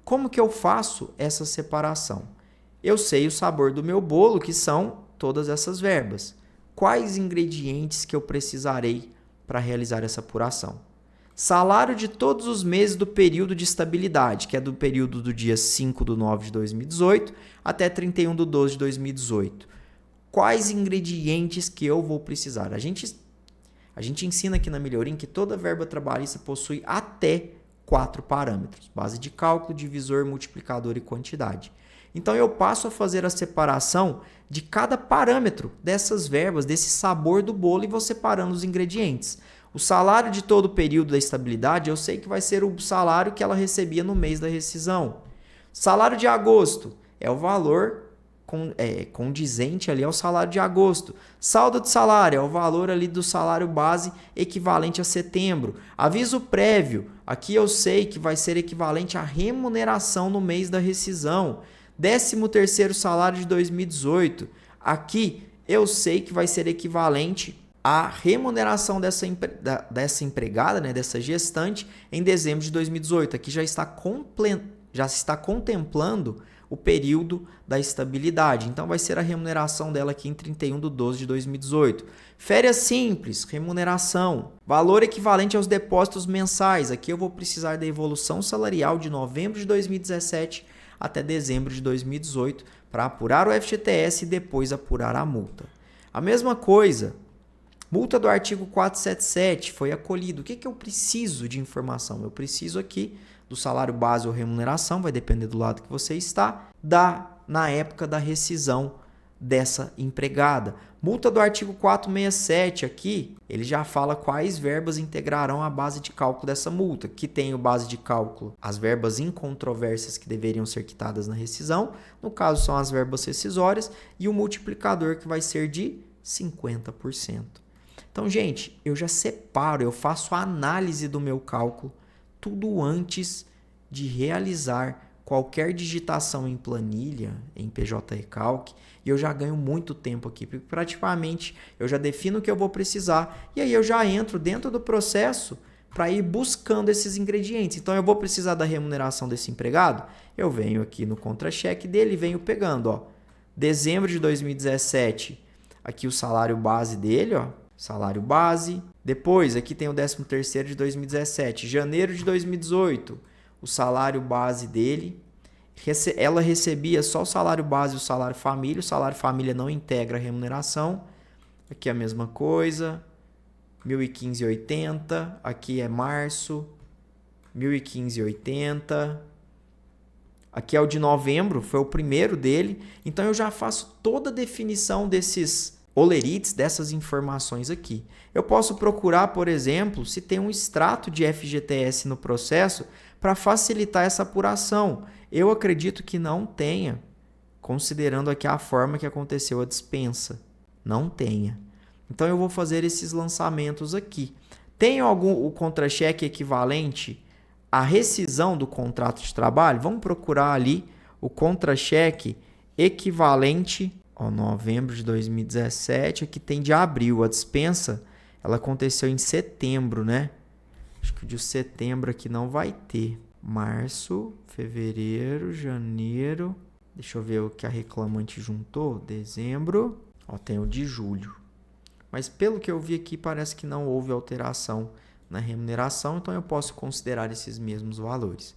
Como que eu faço essa separação? Eu sei o sabor do meu bolo, que são todas essas verbas. Quais ingredientes que eu precisarei para realizar essa apuração? Salário de todos os meses do período de estabilidade, que é do período do dia 5/9/2018 até 31/12/2018. Quais ingredientes que eu vou precisar? A gente ensina aqui na Melhorim que toda verba trabalhista possui até 4 parâmetros: base de cálculo, divisor, multiplicador e quantidade. Então eu passo a fazer a separação de cada parâmetro dessas verbas, desse sabor do bolo, e vou separando os ingredientes. O salário de todo o período da estabilidade, eu sei que vai ser o salário que ela recebia no mês da rescisão. Salário de agosto é o valor condizente ali ao salário de agosto. Saldo de salário é o valor ali do salário base equivalente a setembro. Aviso prévio, aqui eu sei que vai ser equivalente à remuneração no mês da rescisão. 13º salário de 2018, aqui eu sei que vai ser equivalente à remuneração dessa empregada, né, dessa gestante, em dezembro de 2018. Aqui já está contemplando o período da estabilidade. Então, vai ser a remuneração dela aqui em 31/12 de 2018. Férias simples, remuneração. Valor equivalente aos depósitos mensais. Aqui eu vou precisar da evolução salarial de novembro de 2017 até dezembro de 2018 para apurar o FGTS e depois apurar a multa. A mesma coisa, multa do artigo 477 foi acolhido. O que eu preciso de informação? Eu preciso aqui do salário base ou remuneração, vai depender do lado que você está, na época da rescisão dessa empregada. Multa do artigo 467 aqui, ele já fala quais verbas integrarão a base de cálculo dessa multa, que tem o base de cálculo as verbas incontrovérsias que deveriam ser quitadas na rescisão, no caso são as verbas rescisórias, e o multiplicador que vai ser de 50%. Então, gente, eu já separo, eu faço a análise do meu cálculo tudo antes de realizar qualquer digitação em planilha, em PJ Recalc, e eu já ganho muito tempo aqui, porque praticamente eu já defino o que eu vou precisar, e aí eu já entro dentro do processo para ir buscando esses ingredientes. Então eu vou precisar da remuneração desse empregado, eu venho aqui no contra-cheque dele e venho pegando, ó, dezembro de 2017, aqui o salário base dele, ó, salário base. Depois, aqui tem o 13º de 2017. Janeiro de 2018, o salário base dele. Ela recebia só o salário base e o salário família. O salário família não integra a remuneração. Aqui é a mesma coisa. 1.015,80. Aqui é março. 1.015,80. Aqui é o de novembro, foi o primeiro dele. Então, eu já faço toda a definição desses olerites, dessas informações aqui. Eu posso procurar, por exemplo, se tem um extrato de FGTS no processo para facilitar essa apuração. Eu acredito que não tenha, considerando aqui a forma que aconteceu a dispensa. Não tenha. Então eu vou fazer esses lançamentos aqui. Tem o contra-cheque equivalente à rescisão do contrato de trabalho? Vamos procurar ali o contra-cheque equivalente. Novembro de 2017, aqui tem de abril. A dispensa, ela aconteceu em setembro, né? Acho que o de setembro aqui não vai ter. Março, fevereiro, janeiro. Deixa eu ver o que a reclamante juntou. Dezembro. Tem o de julho. Mas pelo que eu vi aqui, parece que não houve alteração na remuneração, então eu posso considerar esses mesmos valores.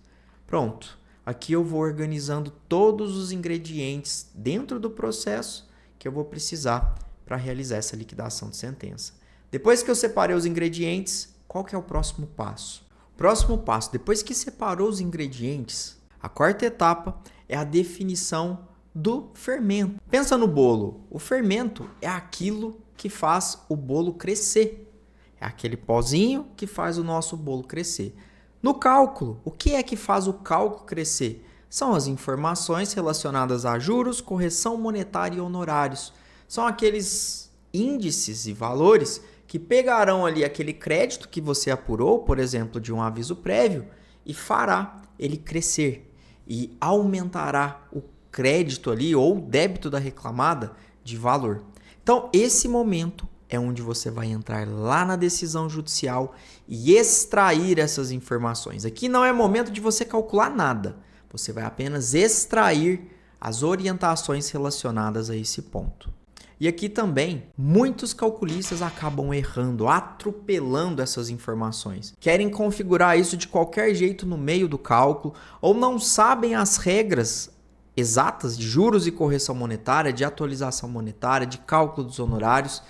Pronto. Aqui eu vou organizando todos os ingredientes dentro do processo que eu vou precisar para realizar essa liquidação de sentença. Depois que eu separei os ingredientes, qual que é o próximo passo? O próximo passo, depois que separou os ingredientes, a quarta etapa é a definição do fermento. Pensa no bolo. O fermento é aquilo que faz o bolo crescer. É aquele pozinho que faz o nosso bolo crescer. No cálculo, o que é que faz o cálculo crescer? São as informações relacionadas a juros, correção monetária e honorários. São aqueles índices e valores que pegarão ali aquele crédito que você apurou, por exemplo, de um aviso prévio, e fará ele crescer e aumentará o crédito ali ou débito da reclamada de valor. Então, esse momento é onde você vai entrar lá na decisão judicial e extrair essas informações. Aqui não é momento de você calcular nada. Você vai apenas extrair as orientações relacionadas a esse ponto. E aqui também, muitos calculistas acabam errando, atropelando essas informações. Querem configurar isso de qualquer jeito no meio do cálculo ou não sabem as regras exatas de juros e correção monetária, de atualização monetária, de cálculo dos honorários.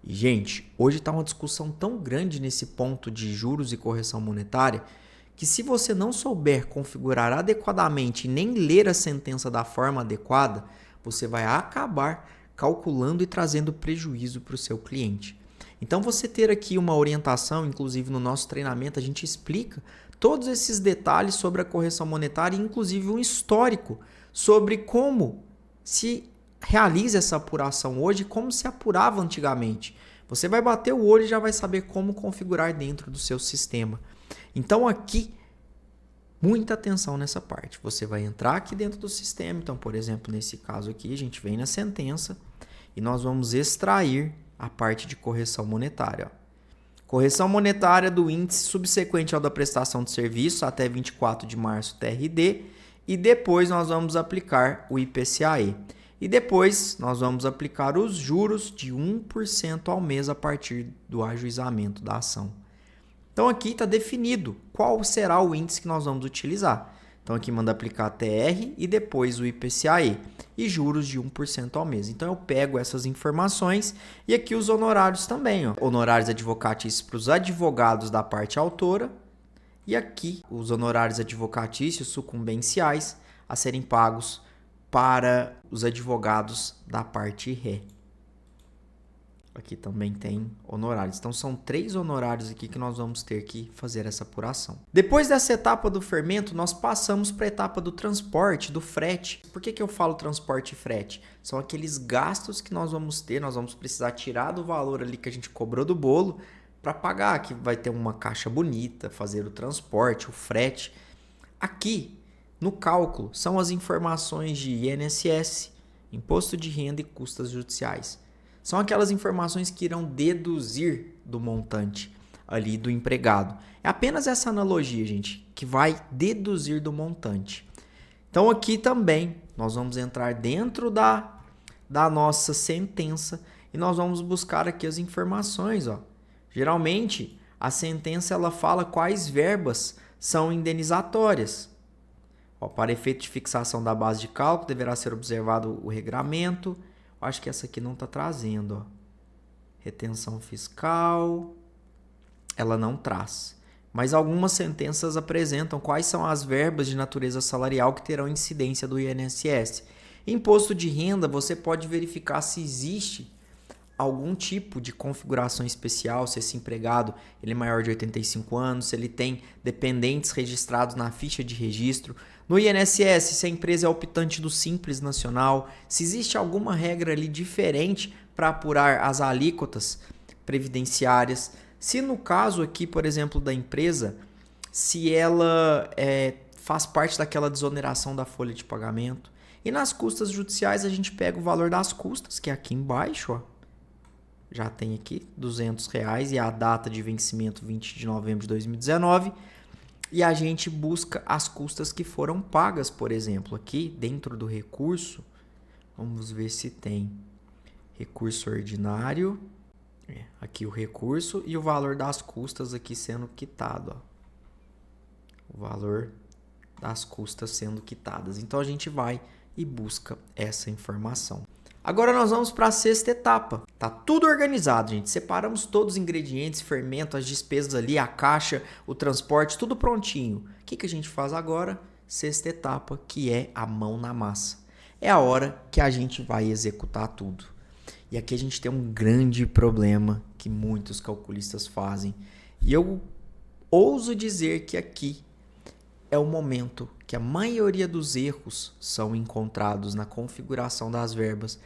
E, gente, hoje está uma discussão tão grande nesse ponto de juros e correção monetária que se você não souber configurar adequadamente e nem ler a sentença da forma adequada, você vai acabar calculando e trazendo prejuízo para o seu cliente. Então, você ter aqui uma orientação, inclusive no nosso treinamento, a gente explica todos esses detalhes sobre a correção monetária, inclusive um histórico sobre como se realiza essa apuração hoje, como se apurava antigamente. Você vai bater o olho e já vai saber como configurar dentro do seu sistema. Então, aqui, muita atenção nessa parte. Você vai entrar aqui dentro do sistema. Então, por exemplo, nesse caso aqui, a gente vem na sentença e nós vamos extrair a parte de correção monetária. Correção monetária do índice subsequente ao da prestação de serviço até 24 de março TRD, e depois nós vamos aplicar o IPCAE. E depois nós vamos aplicar os juros de 1% ao mês a partir do ajuizamento da ação. Então aqui está definido qual será o índice que nós vamos utilizar. Então aqui manda aplicar a TR e depois o IPCAE e juros de 1% ao mês. Então eu pego essas informações e aqui os honorários também. Honorários advocatícios para os advogados da parte autora e aqui os honorários advocatícios sucumbenciais a serem pagos para os advogados da parte ré. Aqui também tem honorários. Então, são 3 honorários aqui que nós vamos ter que fazer essa apuração. Depois dessa etapa do fermento, nós passamos para a etapa do transporte, do frete. Por que eu falo transporte e frete? São aqueles gastos que nós vamos ter, nós vamos precisar tirar do valor ali que a gente cobrou do bolo para pagar, que vai ter uma caixa bonita, fazer o transporte, o frete. Aqui, no cálculo, são as informações de INSS, Imposto de Renda e custas judiciais. São aquelas informações que irão deduzir do montante ali do empregado. É apenas essa analogia, gente, que vai deduzir do montante. Então aqui também nós vamos entrar dentro da nossa sentença e nós vamos buscar aqui as informações. Geralmente a sentença ela fala quais verbas são indenizatórias. Para efeito de fixação da base de cálculo deverá ser observado o regramento. Acho que essa aqui não está trazendo. Retenção fiscal, ela não traz. Mas algumas sentenças apresentam quais são as verbas de natureza salarial que terão incidência do INSS. Imposto de renda, você pode verificar se existe algum tipo de configuração especial, se esse empregado ele é maior de 85 anos, se ele tem dependentes registrados na ficha de registro. No INSS, se a empresa é optante do Simples Nacional, se existe alguma regra ali diferente para apurar as alíquotas previdenciárias. Se no caso aqui, por exemplo, da empresa, se ela faz parte daquela desoneração da folha de pagamento. E nas custas judiciais a gente pega o valor das custas, que é aqui embaixo, já tem aqui R$200 e a data de vencimento 20 de novembro de 2019. E a gente busca as custas que foram pagas, por exemplo, aqui dentro do recurso. Vamos ver se tem recurso ordinário. Aqui o recurso e o valor das custas aqui sendo quitado. O valor das custas sendo quitadas. Então a gente vai e busca essa informação. Agora nós vamos para a 6ª etapa. Tá tudo organizado, gente. Separamos todos os ingredientes, fermento, as despesas ali, a caixa, o transporte, tudo prontinho. O que a gente faz agora? 6ª etapa, que é a mão na massa. É a hora que a gente vai executar tudo. E aqui a gente tem um grande problema que muitos calculistas fazem. E eu ouso dizer que aqui é o momento que a maioria dos erros são encontrados na configuração das verbas.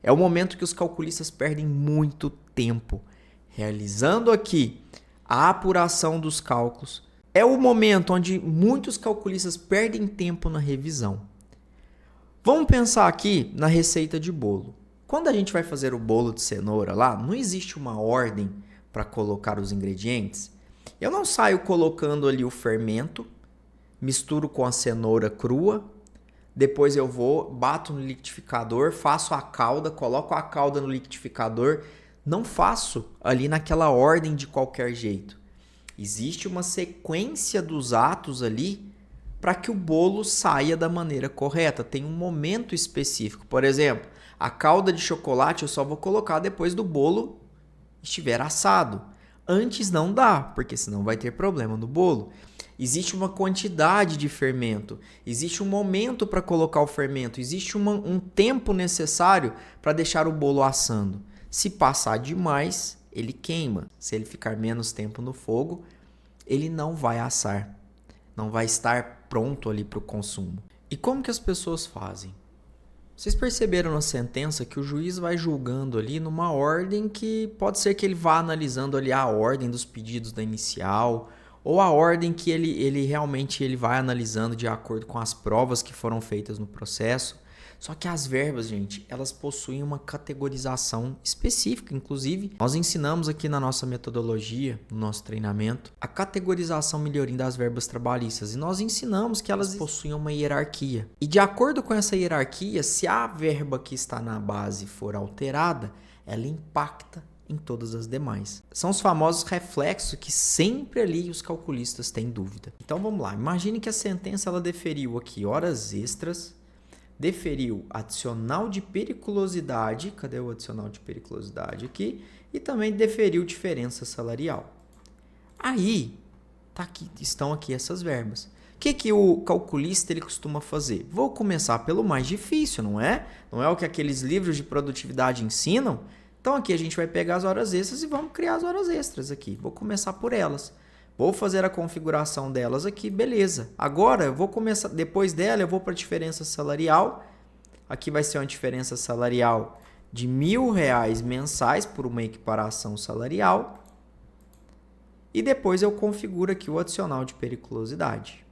É o momento que os calculistas perdem muito tempo realizando aqui a apuração dos cálculos. É o momento onde muitos calculistas perdem tempo na revisão. Vamos pensar aqui na receita de bolo. Quando a gente vai fazer o bolo de cenoura lá, não existe uma ordem para colocar os ingredientes. Eu não saio colocando ali o fermento, misturo com a cenoura crua, depois eu vou, bato no liquidificador, faço a calda, coloco a calda no liquidificador. Não faço ali naquela ordem de qualquer jeito. Existe uma sequência dos atos ali para que o bolo saia da maneira correta. Tem um momento específico. Por exemplo, a calda de chocolate eu só vou colocar depois do bolo estiver assado. Antes não dá, porque senão vai ter problema no bolo. existe uma quantidade de fermento, existe um momento para colocar o fermento, existe um tempo necessário para deixar o bolo assando. Se passar demais, ele queima. Se ele ficar menos tempo no fogo, ele não vai assar, não vai estar pronto ali para o consumo. E como que as pessoas fazem? Vocês perceberam na sentença que o juiz vai julgando ali numa ordem que pode ser que ele vá analisando ali a ordem dos pedidos da inicial, ou a ordem que ele realmente vai analisando de acordo com as provas que foram feitas no processo. Só que as verbas, gente, elas possuem uma categorização específica. Inclusive, nós ensinamos aqui na nossa metodologia, no nosso treinamento, a categorização melhorim das verbas trabalhistas. E nós ensinamos que elas possuem uma hierarquia. E de acordo com essa hierarquia, se a verba que está na base for alterada, ela impacta em todas as demais. São os famosos reflexos que sempre ali os calculistas têm dúvida. Então vamos lá, imagine que a sentença ela deferiu aqui horas extras, deferiu adicional de periculosidade, cadê o adicional de periculosidade aqui? E também deferiu diferença salarial. Aí, estão aqui essas verbas. O que o calculista ele costuma fazer? Vou começar pelo mais difícil, não é? Não é o que aqueles livros de produtividade ensinam? Então aqui a gente vai pegar as horas extras e vamos criar as horas extras aqui. Vou começar por elas. Vou fazer a configuração delas aqui, beleza. Agora eu vou começar, depois dela eu vou para a diferença salarial. Aqui vai ser uma diferença salarial de R$1.000 mensais por uma equiparação salarial. E depois eu configuro aqui o adicional de periculosidade.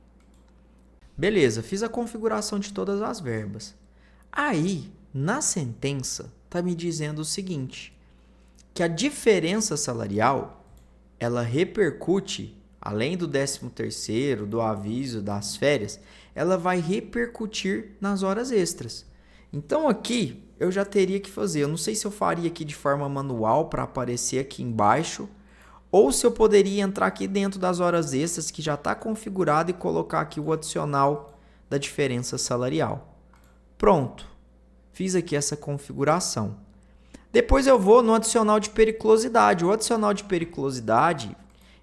Beleza, fiz a configuração de todas as verbas. Aí, na sentença, está me dizendo o seguinte, que a diferença salarial ela repercute, além do 13º, do aviso, das férias, ela vai repercutir nas horas extras. Então aqui eu já teria que fazer, eu não sei se eu faria aqui de forma manual para aparecer aqui embaixo, ou se eu poderia entrar aqui dentro das horas extras que já está configurado e colocar aqui o adicional da diferença salarial. Pronto, fiz aqui essa configuração. Depois eu vou no adicional de periculosidade. O adicional de periculosidade,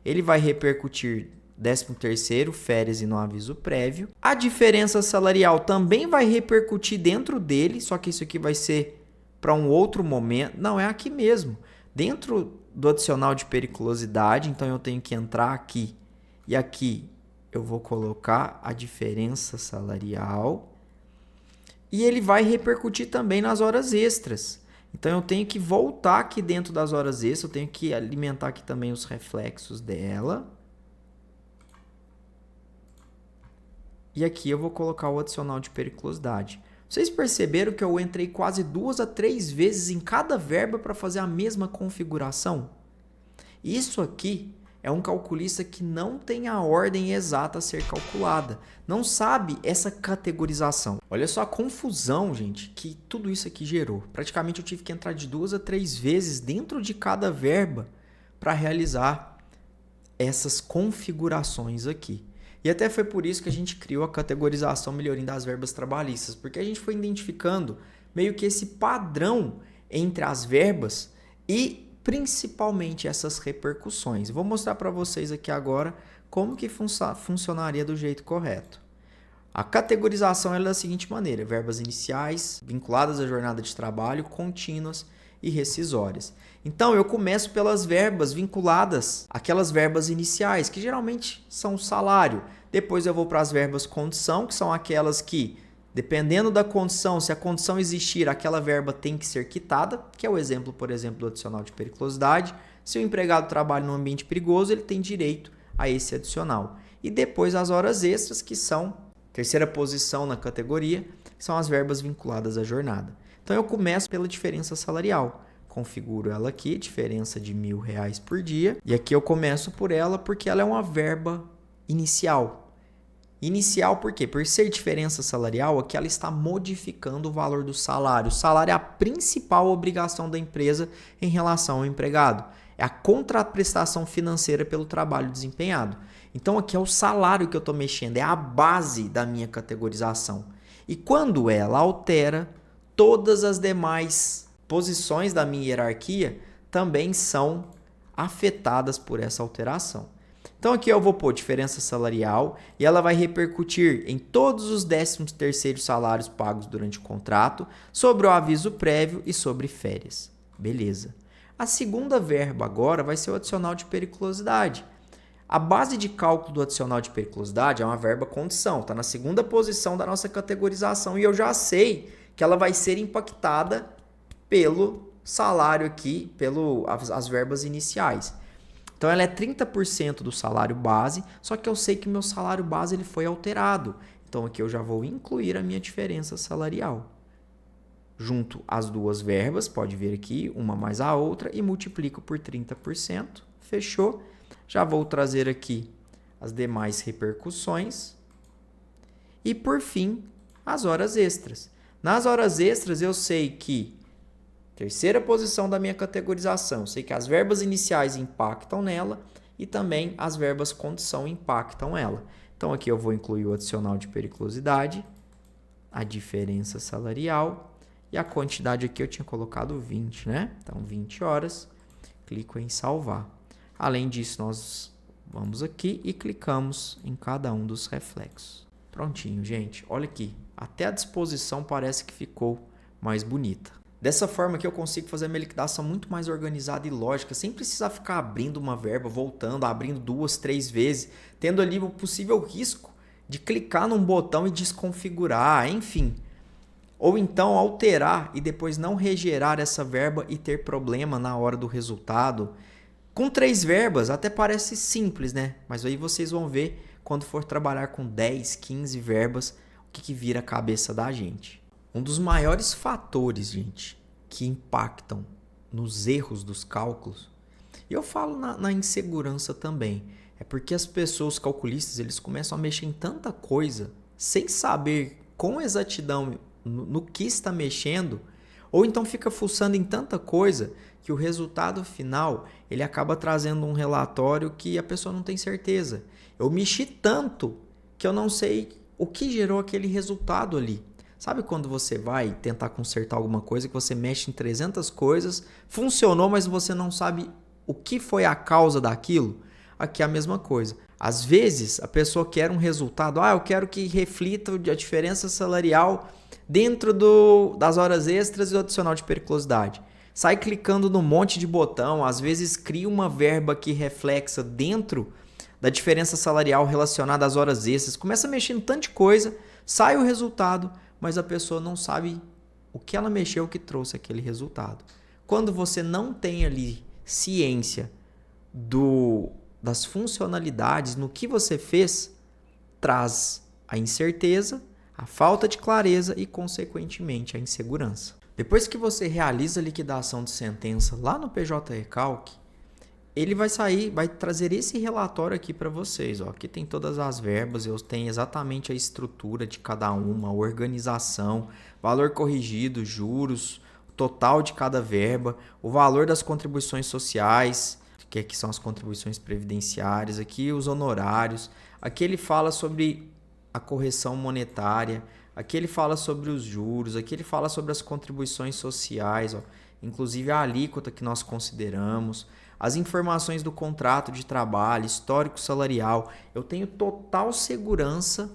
ele vai repercutir 13º, férias e no aviso prévio. A diferença salarial também vai repercutir dentro dele, só que isso aqui vai ser para um outro momento. Não, é aqui mesmo. Dentro do adicional de periculosidade, então eu tenho que entrar aqui. E aqui eu vou colocar a diferença salarial. E ele vai repercutir também nas horas extras. Então eu tenho que voltar aqui dentro das horas extras, eu tenho que alimentar aqui também os reflexos dela. E aqui eu vou colocar o adicional de periculosidade. Vocês perceberam que eu entrei quase 2 a 3 vezes em cada verba para fazer a mesma configuração? Isso aqui é um calculista que não tem a ordem exata a ser calculada, não sabe essa categorização. Olha só a confusão, gente, que tudo isso aqui gerou. Praticamente eu tive que entrar de 2 a 3 vezes dentro de cada verba para realizar essas configurações aqui. E até foi por isso que a gente criou a categorização melhorim das verbas trabalhistas, porque a gente foi identificando meio que esse padrão entre as verbas e principalmente essas repercussões. Vou mostrar para vocês aqui agora como que funcionaria do jeito correto. A categorização é da seguinte maneira: verbas iniciais, vinculadas à jornada de trabalho, contínuas e rescisórias. Então eu começo pelas verbas vinculadas àquelas verbas iniciais, que geralmente são salário. Depois eu vou para as verbas condição, que são aquelas que, dependendo da condição, se a condição existir, aquela verba tem que ser quitada, que é o exemplo, por exemplo, do adicional de periculosidade. Se o empregado trabalha num ambiente perigoso, ele tem direito a esse adicional. E depois as horas extras, que são terceira posição na categoria, são as verbas vinculadas à jornada. Então eu começo pela diferença salarial. Configuro ela aqui, diferença de R$1.000 por dia. E aqui eu começo por ela porque ela é uma verba inicial. Inicial por quê? Por ser diferença salarial, aqui ela está modificando o valor do salário. O salário é a principal obrigação da empresa em relação ao empregado. É a contraprestação financeira pelo trabalho desempenhado. Então aqui é o salário que eu estou mexendo, é a base da minha categorização. E quando ela altera, todas as demais posições da minha hierarquia também são afetadas por essa alteração. Então aqui eu vou pôr diferença salarial e ela vai repercutir em todos os 13º salários pagos durante o contrato, sobre o aviso prévio e sobre férias. Beleza. A segunda verba agora vai ser o adicional de periculosidade. A base de cálculo do adicional de periculosidade é uma verba condição, está na segunda posição da nossa categorização e eu já sei que ela vai ser impactada pelo salário aqui, pelas verbas iniciais. Então ela é 30% do salário base, só que eu sei que meu salário base ele foi alterado. Então aqui eu já vou incluir a minha diferença salarial. Junto as duas verbas, pode ver aqui, uma mais a outra, e multiplico por 30%. Fechou? Já vou trazer aqui as demais repercussões. E por fim, as horas extras. Nas horas extras eu sei que, terceira posição da minha categorização, sei que as verbas iniciais impactam nela e também as verbas condição impactam ela. Então aqui eu vou incluir o adicional de periculosidade, a diferença salarial e a quantidade aqui eu tinha colocado 20, né? Então 20 horas, clico em salvar. Além disso, nós vamos aqui e clicamos em cada um dos reflexos. Prontinho, gente. Olha aqui. Até a disposição parece que ficou mais bonita. Dessa forma aqui eu consigo fazer a minha liquidação muito mais organizada e lógica, sem precisar ficar abrindo uma verba, voltando, abrindo 2, 3 vezes, tendo ali o possível risco de clicar num botão e desconfigurar, enfim. Ou então alterar e depois não regerar essa verba e ter problema na hora do resultado. Com 3 verbas até parece simples, né? Mas aí vocês vão ver quando for trabalhar com 10, 15 verbas, o que vira a cabeça da gente. Um dos maiores fatores, gente, que impactam nos erros dos cálculos, e eu falo na insegurança também, é porque as pessoas calculistas, eles começam a mexer em tanta coisa, sem saber com exatidão no que está mexendo, ou então fica fuçando em tanta coisa que o resultado final ele acaba trazendo um relatório que a pessoa não tem certeza. Eu mexi tanto que eu não sei o que gerou aquele resultado ali. Sabe quando você vai tentar consertar alguma coisa que você mexe em 300 coisas, funcionou, mas você não sabe o que foi a causa daquilo? Aqui é a mesma coisa. Às vezes a pessoa quer um resultado, eu quero que reflita a diferença salarial dentro das horas extras e do adicional de periculosidade. Sai clicando num monte de botão, às vezes cria uma verba que reflexa dentro da diferença salarial relacionada às horas extras, começa a mexer em tanta coisa, sai o resultado, mas a pessoa não sabe o que ela mexeu que trouxe aquele resultado. Quando você não tem ali ciência das funcionalidades, no que você fez, traz a incerteza, a falta de clareza e, consequentemente, a insegurança. Depois que você realiza a liquidação de sentença lá no PJ Recalc, ele vai trazer esse relatório aqui para vocês. Aqui tem todas as verbas, eu tenho exatamente a estrutura de cada uma, a organização, valor corrigido, juros, o total de cada verba, o valor das contribuições sociais, que aqui são as contribuições previdenciárias, aqui os honorários, aqui ele fala sobre a correção monetária, aqui ele fala sobre os juros, aqui ele fala sobre as contribuições sociais, inclusive a alíquota que nós consideramos, as informações do contrato de trabalho, histórico salarial. Eu tenho total segurança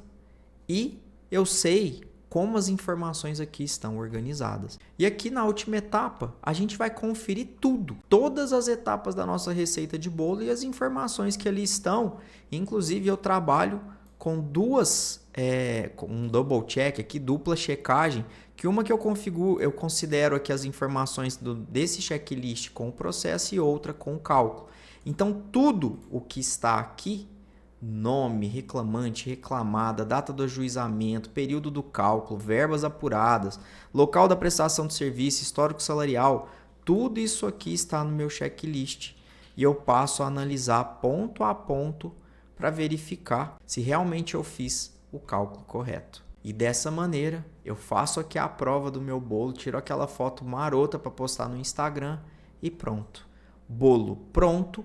e eu sei como as informações aqui estão organizadas. E aqui na última etapa, a gente vai conferir tudo, todas as etapas da nossa receita de bolo e as informações que ali estão. Inclusive eu trabalho com com um double check aqui, dupla checagem, que uma que eu considero aqui as informações desse checklist com o processo e outra com o cálculo. Então tudo o que está aqui, nome, reclamante, reclamada, data do ajuizamento, período do cálculo, verbas apuradas, local da prestação de serviço, histórico salarial, tudo isso aqui está no meu checklist e eu passo a analisar ponto a ponto para verificar se realmente eu fiz o cálculo correto. E dessa maneira, eu faço aqui a prova do meu bolo, tiro aquela foto marota para postar no Instagram e pronto. Bolo pronto,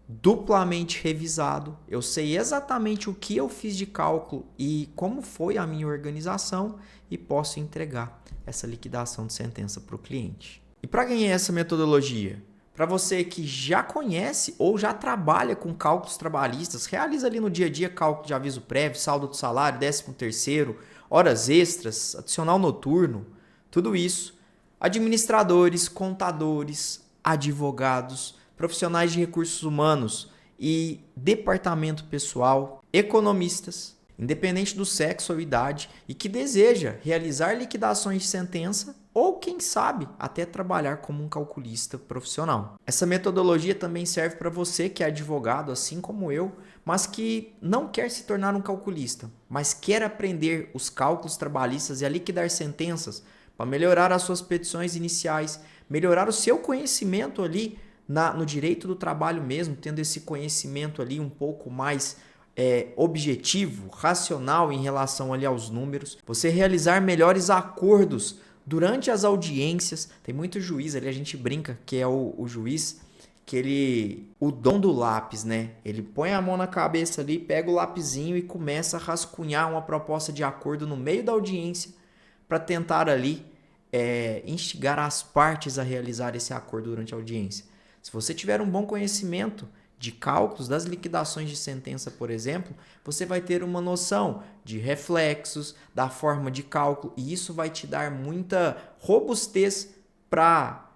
duplamente revisado, eu sei exatamente o que eu fiz de cálculo e como foi a minha organização e posso entregar essa liquidação de sentença para o cliente. E para ganhar essa metodologia? Para você que já conhece ou já trabalha com cálculos trabalhistas, realiza ali no dia a dia cálculo de aviso prévio, saldo do salário, 13º, horas extras, adicional noturno, tudo isso. Administradores, contadores, advogados, profissionais de recursos humanos e departamento pessoal, economistas, independente do sexo ou idade e que deseja realizar liquidações de sentença ou, quem sabe, até trabalhar como um calculista profissional. Essa metodologia também serve para você que é advogado, assim como eu, mas que não quer se tornar um calculista, mas quer aprender os cálculos trabalhistas e a liquidar sentenças para melhorar as suas petições iniciais, melhorar o seu conhecimento ali no direito do trabalho mesmo, tendo esse conhecimento ali um pouco mais objetivo, racional em relação ali aos números, você realizar melhores acordos durante as audiências. Tem muito juiz ali, a gente brinca que é o juiz que o dom do lápis, né? Ele põe a mão na cabeça ali, pega o lapisinho e começa a rascunhar uma proposta de acordo no meio da audiência para tentar ali instigar as partes a realizar esse acordo durante a audiência. Se você tiver um bom conhecimento de cálculos das liquidações de sentença, por exemplo, você vai ter uma noção de reflexos, da forma de cálculo, e isso vai te dar muita robustez para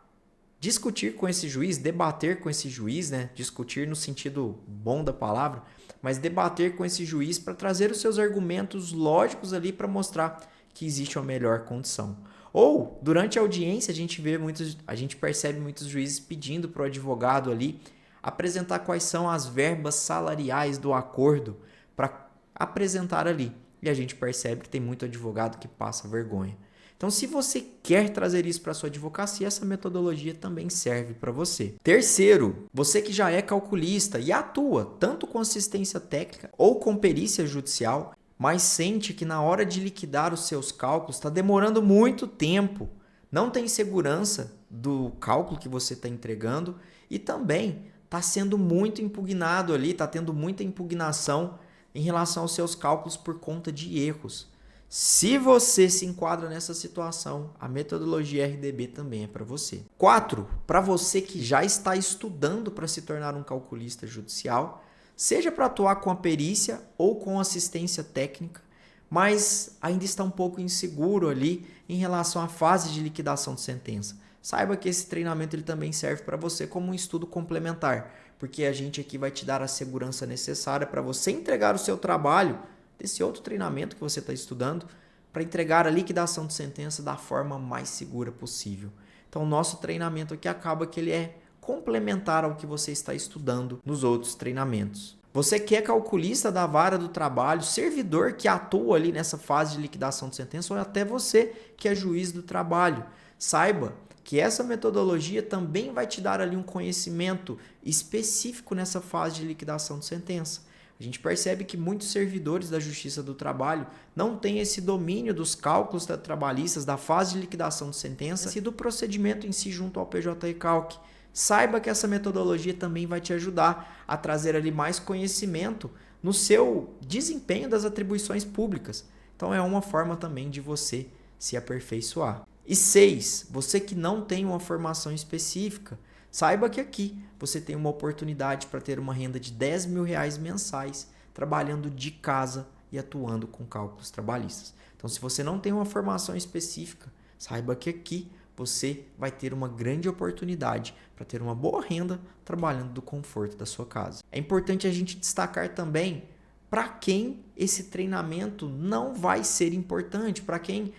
discutir com esse juiz, debater com esse juiz, né? Discutir no sentido bom da palavra, mas debater com esse juiz para trazer os seus argumentos lógicos ali para mostrar que existe uma melhor condição. Ou, durante a audiência, a gente percebe muitos juízes pedindo para o advogado ali apresentar quais são as verbas salariais do acordo para apresentar ali. E a gente percebe que tem muito advogado que passa vergonha. Então, se você quer trazer isso para a sua advocacia, essa metodologia também serve para você. Terceiro, você que já é calculista e atua tanto com assistência técnica ou com perícia judicial, mas sente que na hora de liquidar os seus cálculos está demorando muito tempo, não tem segurança do cálculo que você está entregando e também está sendo muito impugnado ali, está tendo muita impugnação em relação aos seus cálculos por conta de erros. Se você se enquadra nessa situação, a metodologia RDB também é para você. 4. Para você que já está estudando para se tornar um calculista judicial, seja para atuar com a perícia ou com assistência técnica, mas ainda está um pouco inseguro ali em relação à fase de liquidação de sentença. Saiba que esse treinamento ele também serve para você como um estudo complementar, porque a gente aqui vai te dar a segurança necessária para você entregar o seu trabalho desse outro treinamento que você está estudando, para entregar a liquidação de sentença da forma mais segura possível. Então, o nosso treinamento aqui acaba que ele é complementar ao que você está estudando nos outros treinamentos. Você que é calculista da vara do trabalho, servidor que atua ali nessa fase de liquidação de sentença, ou até você que é juiz do trabalho, saiba que essa metodologia também vai te dar ali um conhecimento específico nessa fase de liquidação de sentença. A gente percebe que muitos servidores da Justiça do Trabalho não têm esse domínio dos cálculos trabalhistas, da fase de liquidação de sentença e do procedimento em si junto ao PJ-Recalc. Saiba que essa metodologia também vai te ajudar a trazer ali mais conhecimento no seu desempenho das atribuições públicas. Então é uma forma também de você se aperfeiçoar. E 6, você que não tem uma formação específica, saiba que aqui você tem uma oportunidade para ter uma renda de R$10 mil mensais, trabalhando de casa e atuando com cálculos trabalhistas. Então, se você não tem uma formação específica, saiba que aqui você vai ter uma grande oportunidade para ter uma boa renda trabalhando do conforto da sua casa. É importante a gente destacar também para quem esse treinamento não vai ser importante, para quem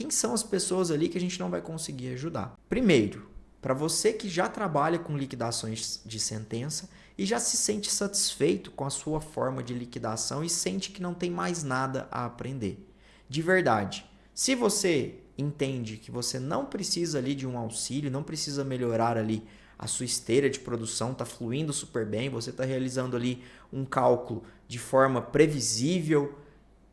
são as pessoas ali que a gente não vai conseguir ajudar. Primeiro, para você que já trabalha com liquidações de sentença e já se sente satisfeito com a sua forma de liquidação e sente que não tem mais nada a aprender. De verdade, se você entende que você não precisa ali de um auxílio, não precisa melhorar ali a sua esteira de produção, está fluindo super bem, você está realizando ali um cálculo de forma previsível,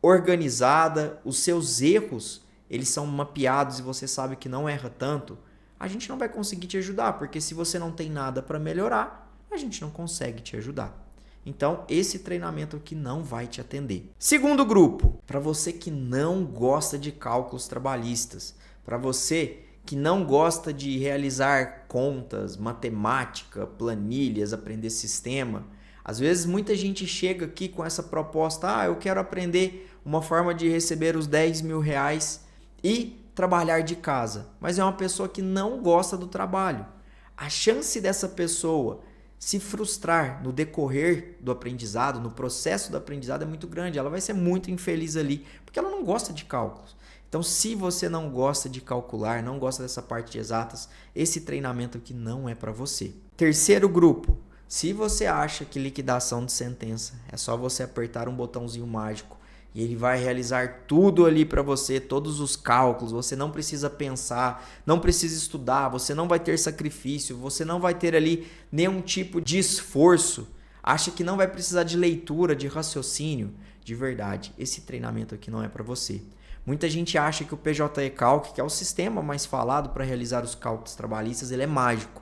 organizada, os seus erros eles são mapeados e você sabe que não erra tanto, a gente não vai conseguir te ajudar, porque se você não tem nada para melhorar, a gente não consegue te ajudar. Então, esse treinamento aqui não vai te atender. Segundo grupo, para você que não gosta de cálculos trabalhistas, para você que não gosta de realizar contas, matemática, planilhas, aprender sistema. Às vezes muita gente chega aqui com essa proposta, eu quero aprender uma forma de receber os 10 mil reais e trabalhar de casa. Mas é uma pessoa que não gosta do trabalho. A chance dessa pessoa se frustrar no decorrer do aprendizado, no processo do aprendizado é muito grande. Ela vai ser muito infeliz ali, porque ela não gosta de cálculos. Então, se você não gosta de calcular, não gosta dessa parte de exatas, esse treinamento aqui não é para você. Terceiro grupo, se você acha que liquidação de sentença é só você apertar um botãozinho mágico e ele vai realizar tudo ali para você, todos os cálculos, você não precisa pensar, não precisa estudar, você não vai ter sacrifício, você não vai ter ali nenhum tipo de esforço, acha que não vai precisar de leitura, de raciocínio, de verdade, esse treinamento aqui não é para você. Muita gente acha que o PJE Calc, que é o sistema mais falado para realizar os cálculos trabalhistas, ele é mágico.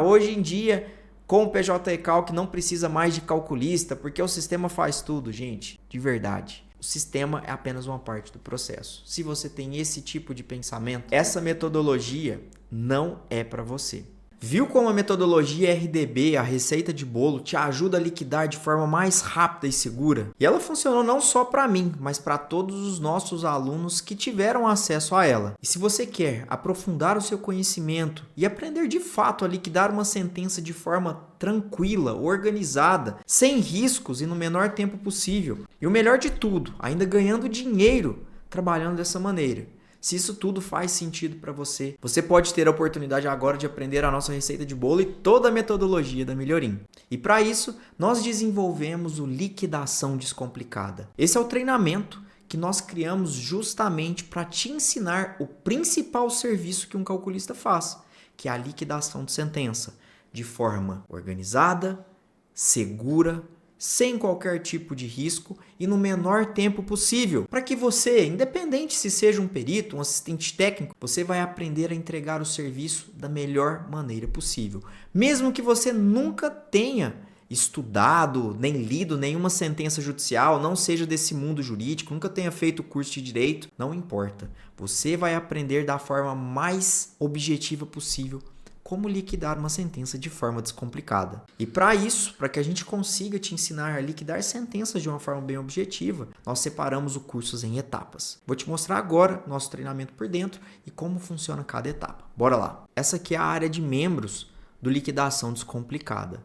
Hoje em dia, com o PJE Calc não precisa mais de calculista, porque o sistema faz tudo, gente. De verdade. O sistema é apenas uma parte do processo. Se você tem esse tipo de pensamento, essa metodologia não é para você. Viu como a metodologia RDB, a receita de bolo, te ajuda a liquidar de forma mais rápida e segura? E ela funcionou não só para mim, mas para todos os nossos alunos que tiveram acesso a ela. E se você quer aprofundar o seu conhecimento e aprender de fato a liquidar uma sentença de forma tranquila, organizada, sem riscos e no menor tempo possível, e o melhor de tudo, ainda ganhando dinheiro trabalhando dessa maneira. Se isso tudo faz sentido para você, você pode ter a oportunidade agora de aprender a nossa receita de bolo e toda a metodologia da Melhorim. E para isso, nós desenvolvemos o Liquidação Descomplicada. Esse é o treinamento que nós criamos justamente para te ensinar o principal serviço que um calculista faz, que é a liquidação de sentença, de forma organizada, segura, sem qualquer tipo de risco e no menor tempo possível, para que você, independente se seja um perito, um assistente técnico, você vai aprender a entregar o serviço da melhor maneira possível. Mesmo que você nunca tenha estudado, nem lido nenhuma sentença judicial, não seja desse mundo jurídico, nunca tenha feito curso de direito, não importa. Você vai aprender da forma mais objetiva possível como liquidar uma sentença de forma descomplicada. E para isso, para que a gente consiga te ensinar a liquidar sentenças de uma forma bem objetiva, nós separamos o curso em etapas. Vou te mostrar agora nosso treinamento por dentro e como funciona cada etapa. Bora lá! Essa aqui é a área de membros do Liquidação Descomplicada.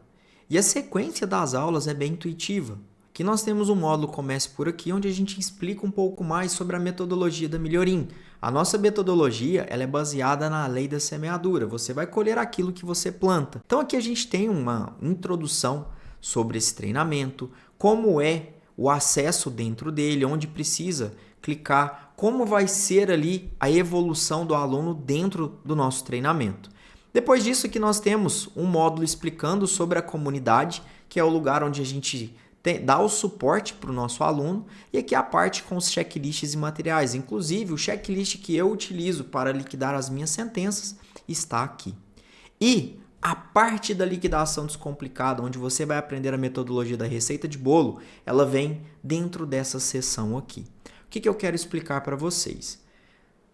E a sequência das aulas é bem intuitiva. Aqui nós temos um módulo Comece por Aqui, onde a gente explica um pouco mais sobre a metodologia da Melhorim. A nossa metodologia ela é baseada na lei da semeadura. Você vai colher aquilo que você planta. Então aqui a gente tem uma introdução sobre esse treinamento, como é o acesso dentro dele, onde precisa clicar, como vai ser ali a evolução do aluno dentro do nosso treinamento. Depois disso aqui nós temos um módulo explicando sobre a comunidade, que é o lugar onde a gente dá o suporte para o nosso aluno, e aqui a parte com os checklists e materiais. Inclusive, o checklist que eu utilizo para liquidar as minhas sentenças está aqui. E a parte da liquidação descomplicada, onde você vai aprender a metodologia da receita de bolo, ela vem dentro dessa seção aqui. O que eu quero explicar para vocês?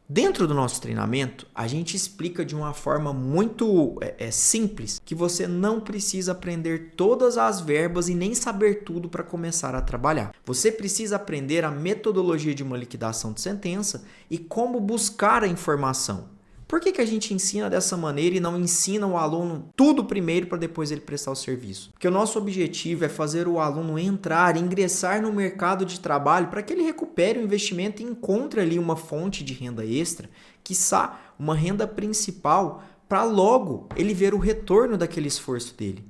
Dentro do nosso treinamento, a gente explica de uma forma muito simples que você não precisa aprender todas as verbas e nem saber tudo para começar a trabalhar. Você precisa aprender a metodologia de uma liquidação de sentença e como buscar a informação. Por que a gente ensina dessa maneira e não ensina o aluno tudo primeiro para depois ele prestar o serviço? Porque o nosso objetivo é fazer o aluno entrar, ingressar no mercado de trabalho para que ele recupere o investimento e encontre ali uma fonte de renda extra, quiçá uma renda principal, para logo ele ver o retorno daquele esforço dele.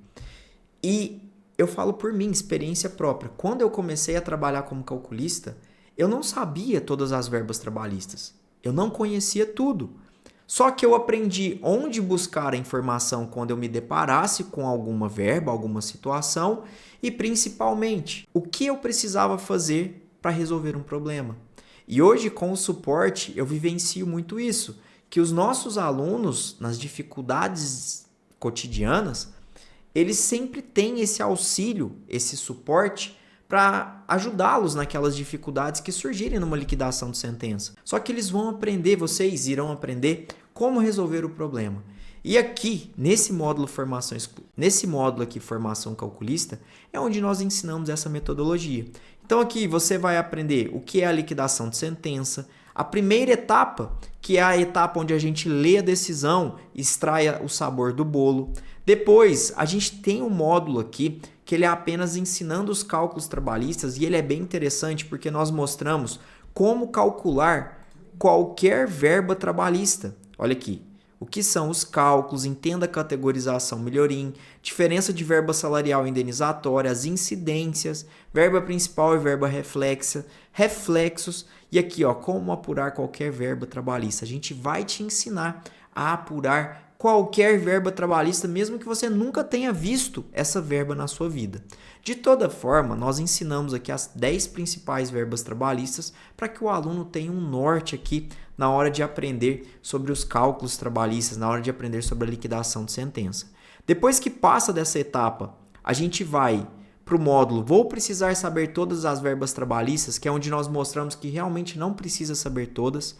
E eu falo por mim, experiência própria. Quando eu comecei a trabalhar como calculista, eu não sabia todas as verbas trabalhistas. Eu não conhecia tudo. Só que eu aprendi onde buscar a informação quando eu me deparasse com alguma verba, alguma situação e, principalmente, o que eu precisava fazer para resolver um problema. E hoje, com o suporte, eu vivencio muito isso, que os nossos alunos, nas dificuldades cotidianas, eles sempre têm esse auxílio, esse suporte, para ajudá-los naquelas dificuldades que surgirem numa liquidação de sentença. Só que eles vão aprender, vocês irão aprender como resolver o problema. E aqui, nesse módulo aqui, Formação Calculista, é onde nós ensinamos essa metodologia. Então aqui você vai aprender o que é a liquidação de sentença, a primeira etapa, que é a etapa onde a gente lê a decisão, extrai o sabor do bolo. Depois, a gente tem um módulo aqui que ele é apenas ensinando os cálculos trabalhistas e ele é bem interessante porque nós mostramos como calcular qualquer verba trabalhista. Olha aqui, o que são os cálculos, entenda a categorização melhorim, diferença de verba salarial e indenizatória, as incidências, verba principal e verba reflexa, reflexos e aqui ó, como apurar qualquer verba trabalhista. A gente vai te ensinar a apurar qualquer verba trabalhista, mesmo que você nunca tenha visto essa verba na sua vida. De toda forma, nós ensinamos aqui as 10 principais verbas trabalhistas para que o aluno tenha um norte aqui na hora de aprender sobre os cálculos trabalhistas, na hora de aprender sobre a liquidação de sentença. Depois que passa dessa etapa, a gente vai para o módulo Vou precisar saber todas as verbas trabalhistas, que é onde nós mostramos que realmente não precisa saber todas.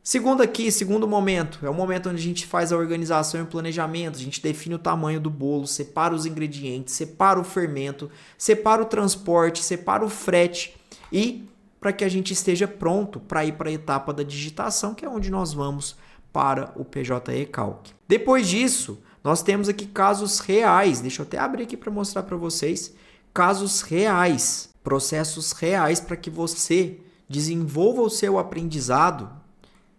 Segundo momento, é o momento onde a gente faz a organização e o planejamento, a gente define o tamanho do bolo, separa os ingredientes, separa o fermento, separa o transporte, separa o frete e para que a gente esteja pronto para ir para a etapa da digitação, que é onde nós vamos para o PJE Calc. Depois disso, nós temos aqui casos reais, deixa eu até abrir aqui para mostrar para vocês, casos reais, processos reais para que você desenvolva o seu aprendizado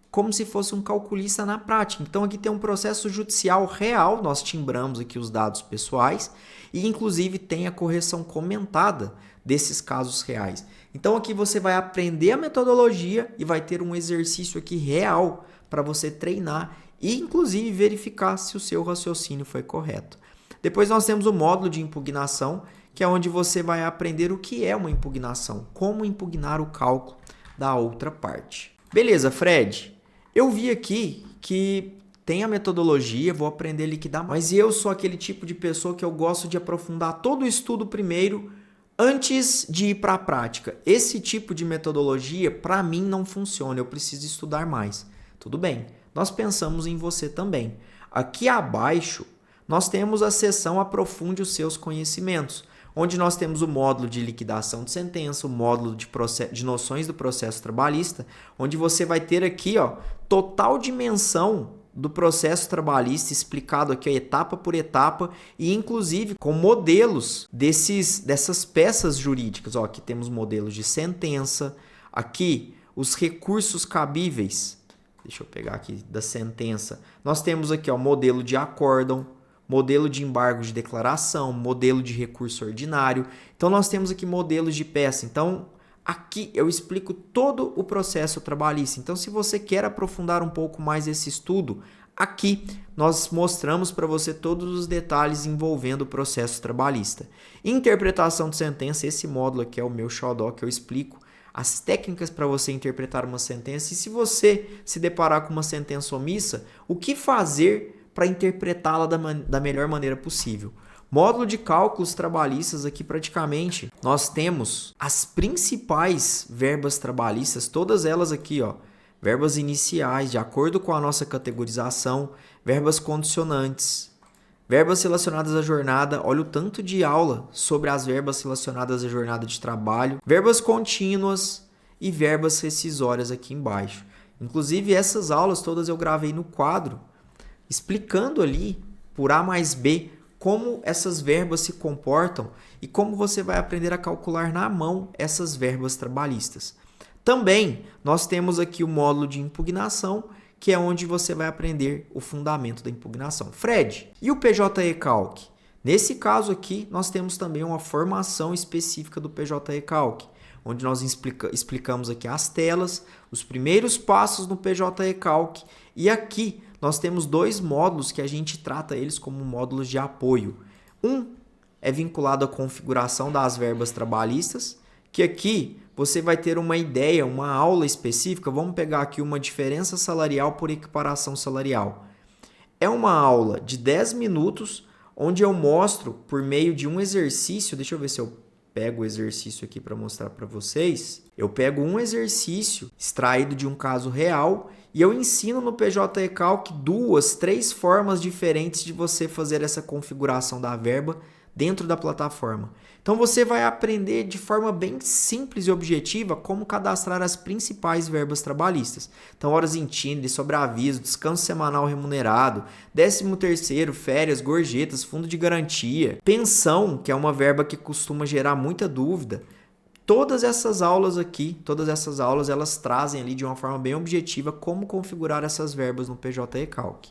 como se fosse um calculista na prática. Então aqui tem um processo judicial real, nós timbramos aqui os dados pessoais e inclusive tem a correção comentada desses casos reais. Então aqui você vai aprender a metodologia e vai ter um exercício aqui real para você treinar e inclusive verificar se o seu raciocínio foi correto. Depois nós temos o módulo de impugnação, que é onde você vai aprender o que é uma impugnação, como impugnar o cálculo da outra parte. Beleza, Fred? Eu vi aqui que tem a metodologia, vou aprender a liquidar, mas eu sou aquele tipo de pessoa que eu gosto de aprofundar todo o estudo primeiro antes de ir para a prática. Esse tipo de metodologia, para mim, não funciona, eu preciso estudar mais. Tudo bem, nós pensamos em você também. Aqui abaixo, nós temos a seção Aprofunde os seus conhecimentos, onde nós temos o módulo de liquidação de sentença, o módulo de noções do processo trabalhista, onde você vai ter aqui ó, total dimensão do processo trabalhista explicado aqui ó, etapa por etapa e inclusive com modelos dessas peças jurídicas. Ó, aqui temos modelos de sentença, aqui os recursos cabíveis, deixa eu pegar aqui da sentença, nós temos aqui ó, modelo de acórdão, modelo de embargo de declaração, modelo de recurso ordinário. Então, nós temos aqui modelos de peça. Então, aqui eu explico todo o processo trabalhista. Então, se você quer aprofundar um pouco mais esse estudo, aqui nós mostramos para você todos os detalhes envolvendo o processo trabalhista. Interpretação de sentença, esse módulo aqui é o meu xodó, que eu explico as técnicas para você interpretar uma sentença. E se você se deparar com uma sentença omissa, o que fazer para interpretá-la da melhor maneira possível. Módulo de cálculos trabalhistas aqui praticamente nós temos as principais verbas trabalhistas, todas elas aqui, ó, verbas iniciais de acordo com a nossa categorização, verbas condicionantes, verbas relacionadas à jornada, olha o tanto de aula sobre as verbas relacionadas à jornada de trabalho, verbas contínuas e verbas rescisórias aqui embaixo. Inclusive essas aulas todas eu gravei no quadro, explicando ali, por A mais B, como essas verbas se comportam e como você vai aprender a calcular na mão essas verbas trabalhistas. Também nós temos aqui o módulo de impugnação, que é onde você vai aprender o fundamento da impugnação. Fred, e o PJE Calc? Nesse caso aqui, nós temos também uma formação específica do PJE Calc, onde nós explicamos aqui as telas, os primeiros passos no PJE Calc e aqui nós temos 2 módulos que a gente trata eles como módulos de apoio. Um é vinculado à configuração das verbas trabalhistas, que aqui você vai ter uma ideia, uma aula específica. Vamos pegar aqui uma diferença salarial por equiparação salarial. É uma aula de 10 minutos, onde eu mostro por meio de um exercício, deixa eu ver se eu pego o exercício aqui para mostrar para vocês. Eu pego um exercício extraído de um caso real, e eu ensino no PJ Calc 2, 3 formas diferentes de você fazer essa configuração da verba dentro da plataforma. Então você vai aprender de forma bem simples e objetiva como cadastrar as principais verbas trabalhistas. Então, horas em tine, sobreaviso, descanso semanal remunerado, 13º, férias, gorjetas, fundo de garantia, pensão, que é uma verba que costuma gerar muita dúvida. Todas essas aulas aqui, elas trazem ali de uma forma bem objetiva como configurar essas verbas no PJ Calc.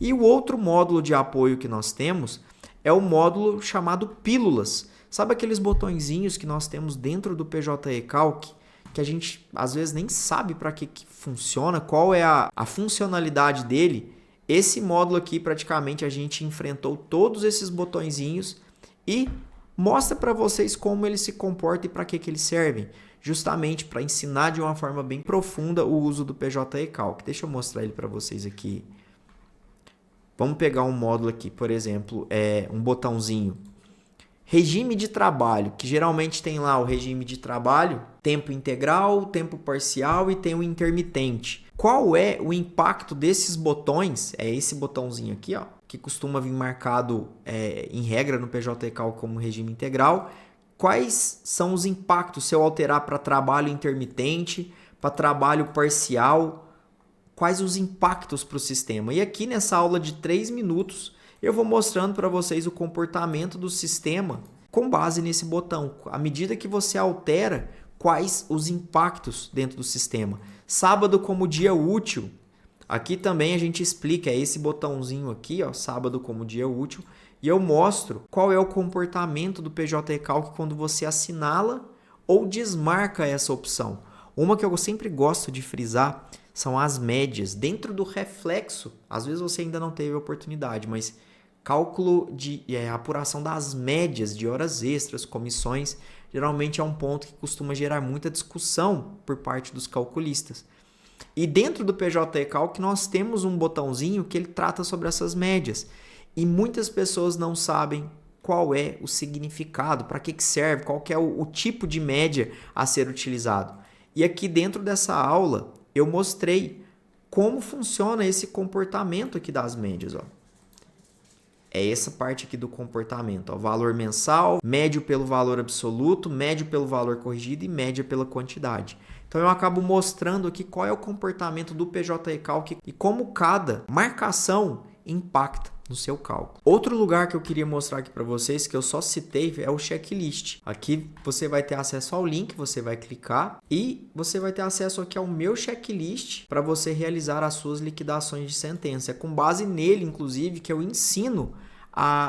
E o outro módulo de apoio que nós temos é o módulo chamado Pílulas. Sabe aqueles botõezinhos que nós temos dentro do PJ Calc, que a gente às vezes nem sabe para que funciona, qual é a funcionalidade dele? Esse módulo aqui, praticamente, a gente enfrentou todos esses botõezinhos e mostra para vocês como eles se comportam e para que eles servem, justamente para ensinar de uma forma bem profunda o uso do PJ Calc. Deixa eu mostrar ele para vocês aqui. Vamos pegar um módulo aqui, por exemplo, um botãozinho. Regime de trabalho, que geralmente tem lá o regime de trabalho, tempo integral, tempo parcial e tem o intermitente. Qual é o impacto desses botões? É esse botãozinho aqui, ó, que costuma vir marcado em regra no PJ Calc como regime integral. Quais são os impactos se eu alterar para trabalho intermitente, para trabalho parcial? Quais os impactos para o sistema? E aqui nessa aula de 3 minutos, eu vou mostrando para vocês o comportamento do sistema com base nesse botão. À medida que você altera, quais os impactos dentro do sistema. Sábado como dia útil. Aqui também a gente explica, esse botãozinho aqui, ó, sábado como dia útil. E eu mostro qual é o comportamento do PJ Calc quando você assinala ou desmarca essa opção. Uma que eu sempre gosto de frisar são as médias. Dentro do reflexo, às vezes você ainda não teve a oportunidade, mas cálculo de apuração das médias de horas extras, comissões, geralmente é um ponto que costuma gerar muita discussão por parte dos calculistas. E dentro do PJ Calc nós temos um botãozinho que ele trata sobre essas médias. E muitas pessoas não sabem qual é o significado, para que serve, qual que é o tipo de média a ser utilizado. E aqui dentro dessa aula eu mostrei como funciona esse comportamento aqui das médias, ó. É essa parte aqui do comportamento, ó, valor mensal, médio pelo valor absoluto, médio pelo valor corrigido e média pela quantidade. Então eu acabo mostrando aqui qual é o comportamento do PJ Calc e como cada marcação impacta no seu cálculo. Outro lugar que eu queria mostrar aqui para vocês, que eu só citei, é o checklist. Aqui você vai ter acesso ao link, você vai clicar e você vai ter acesso aqui ao meu checklist para você realizar as suas liquidações de sentença. É com base nele, inclusive, que eu ensino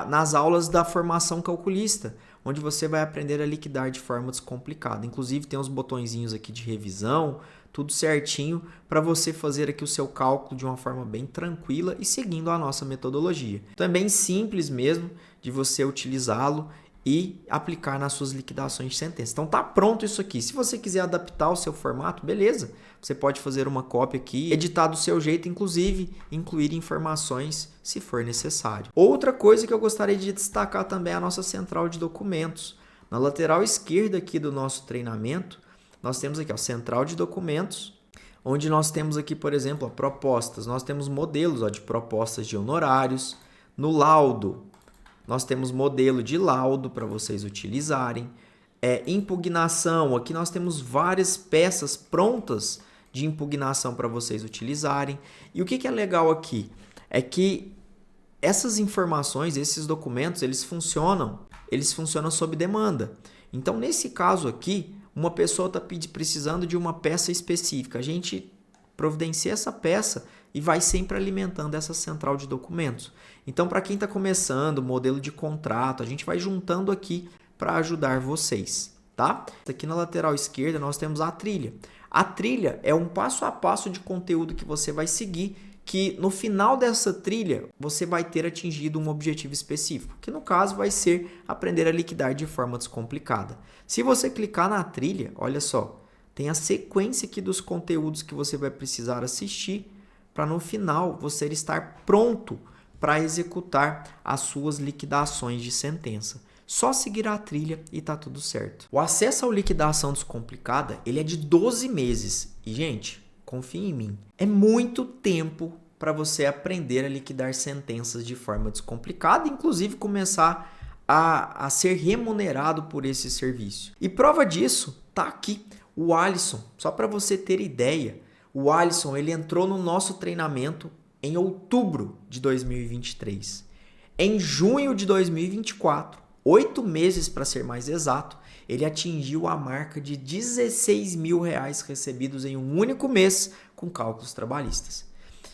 nas aulas da formação calculista, onde você vai aprender a liquidar de forma descomplicada. Inclusive tem os botõezinhos aqui de revisão, tudo certinho para você fazer aqui o seu cálculo de uma forma bem tranquila e seguindo a nossa metodologia. Então é bem simples mesmo de você utilizá-lo e aplicar nas suas liquidações de sentença. Então tá pronto isso aqui. Se você quiser adaptar o seu formato, beleza. Você pode fazer uma cópia aqui, editar do seu jeito, inclusive incluir informações se for necessário. Outra coisa que eu gostaria de destacar também é a nossa central de documentos. Na lateral esquerda aqui do nosso treinamento, nós temos aqui a central de documentos, onde nós temos aqui, por exemplo, propostas. Nós temos modelos de propostas de honorários. No laudo, nós temos modelo de laudo para vocês utilizarem. Impugnação, aqui nós temos várias peças prontas de impugnação para vocês utilizarem. E o que é legal aqui? É que essas informações, esses documentos, eles funcionam sob demanda. Então, nesse caso aqui, uma pessoa está precisando de uma peça específica. A gente providencia essa peça e vai sempre alimentando essa central de documentos. Então, para quem está começando, modelo de contrato, a gente vai juntando aqui para ajudar vocês, tá? Aqui na lateral esquerda nós temos a trilha. A trilha é um passo a passo de conteúdo que você vai seguir, que no final dessa trilha você vai ter atingido um objetivo específico, que no caso vai ser aprender a liquidar de forma descomplicada. Se você clicar na trilha, olha só, tem a sequência aqui dos conteúdos que você vai precisar assistir para no final você estar pronto para executar as suas liquidações de sentença. só seguir a trilha e tá tudo certo. O acesso ao liquidação descomplicada, ele é de 12 meses. E, gente, confia em mim, é muito tempo para você aprender a liquidar sentenças de forma descomplicada, inclusive começar a ser remunerado por esse serviço. E prova disso tá aqui, o Alisson. Só para você ter ideia, o Alisson ele entrou no nosso treinamento em outubro de 2023. Em junho de 2024, 8 meses para ser mais exato, ele atingiu a marca de R$16 mil recebidos em um único mês com cálculos trabalhistas.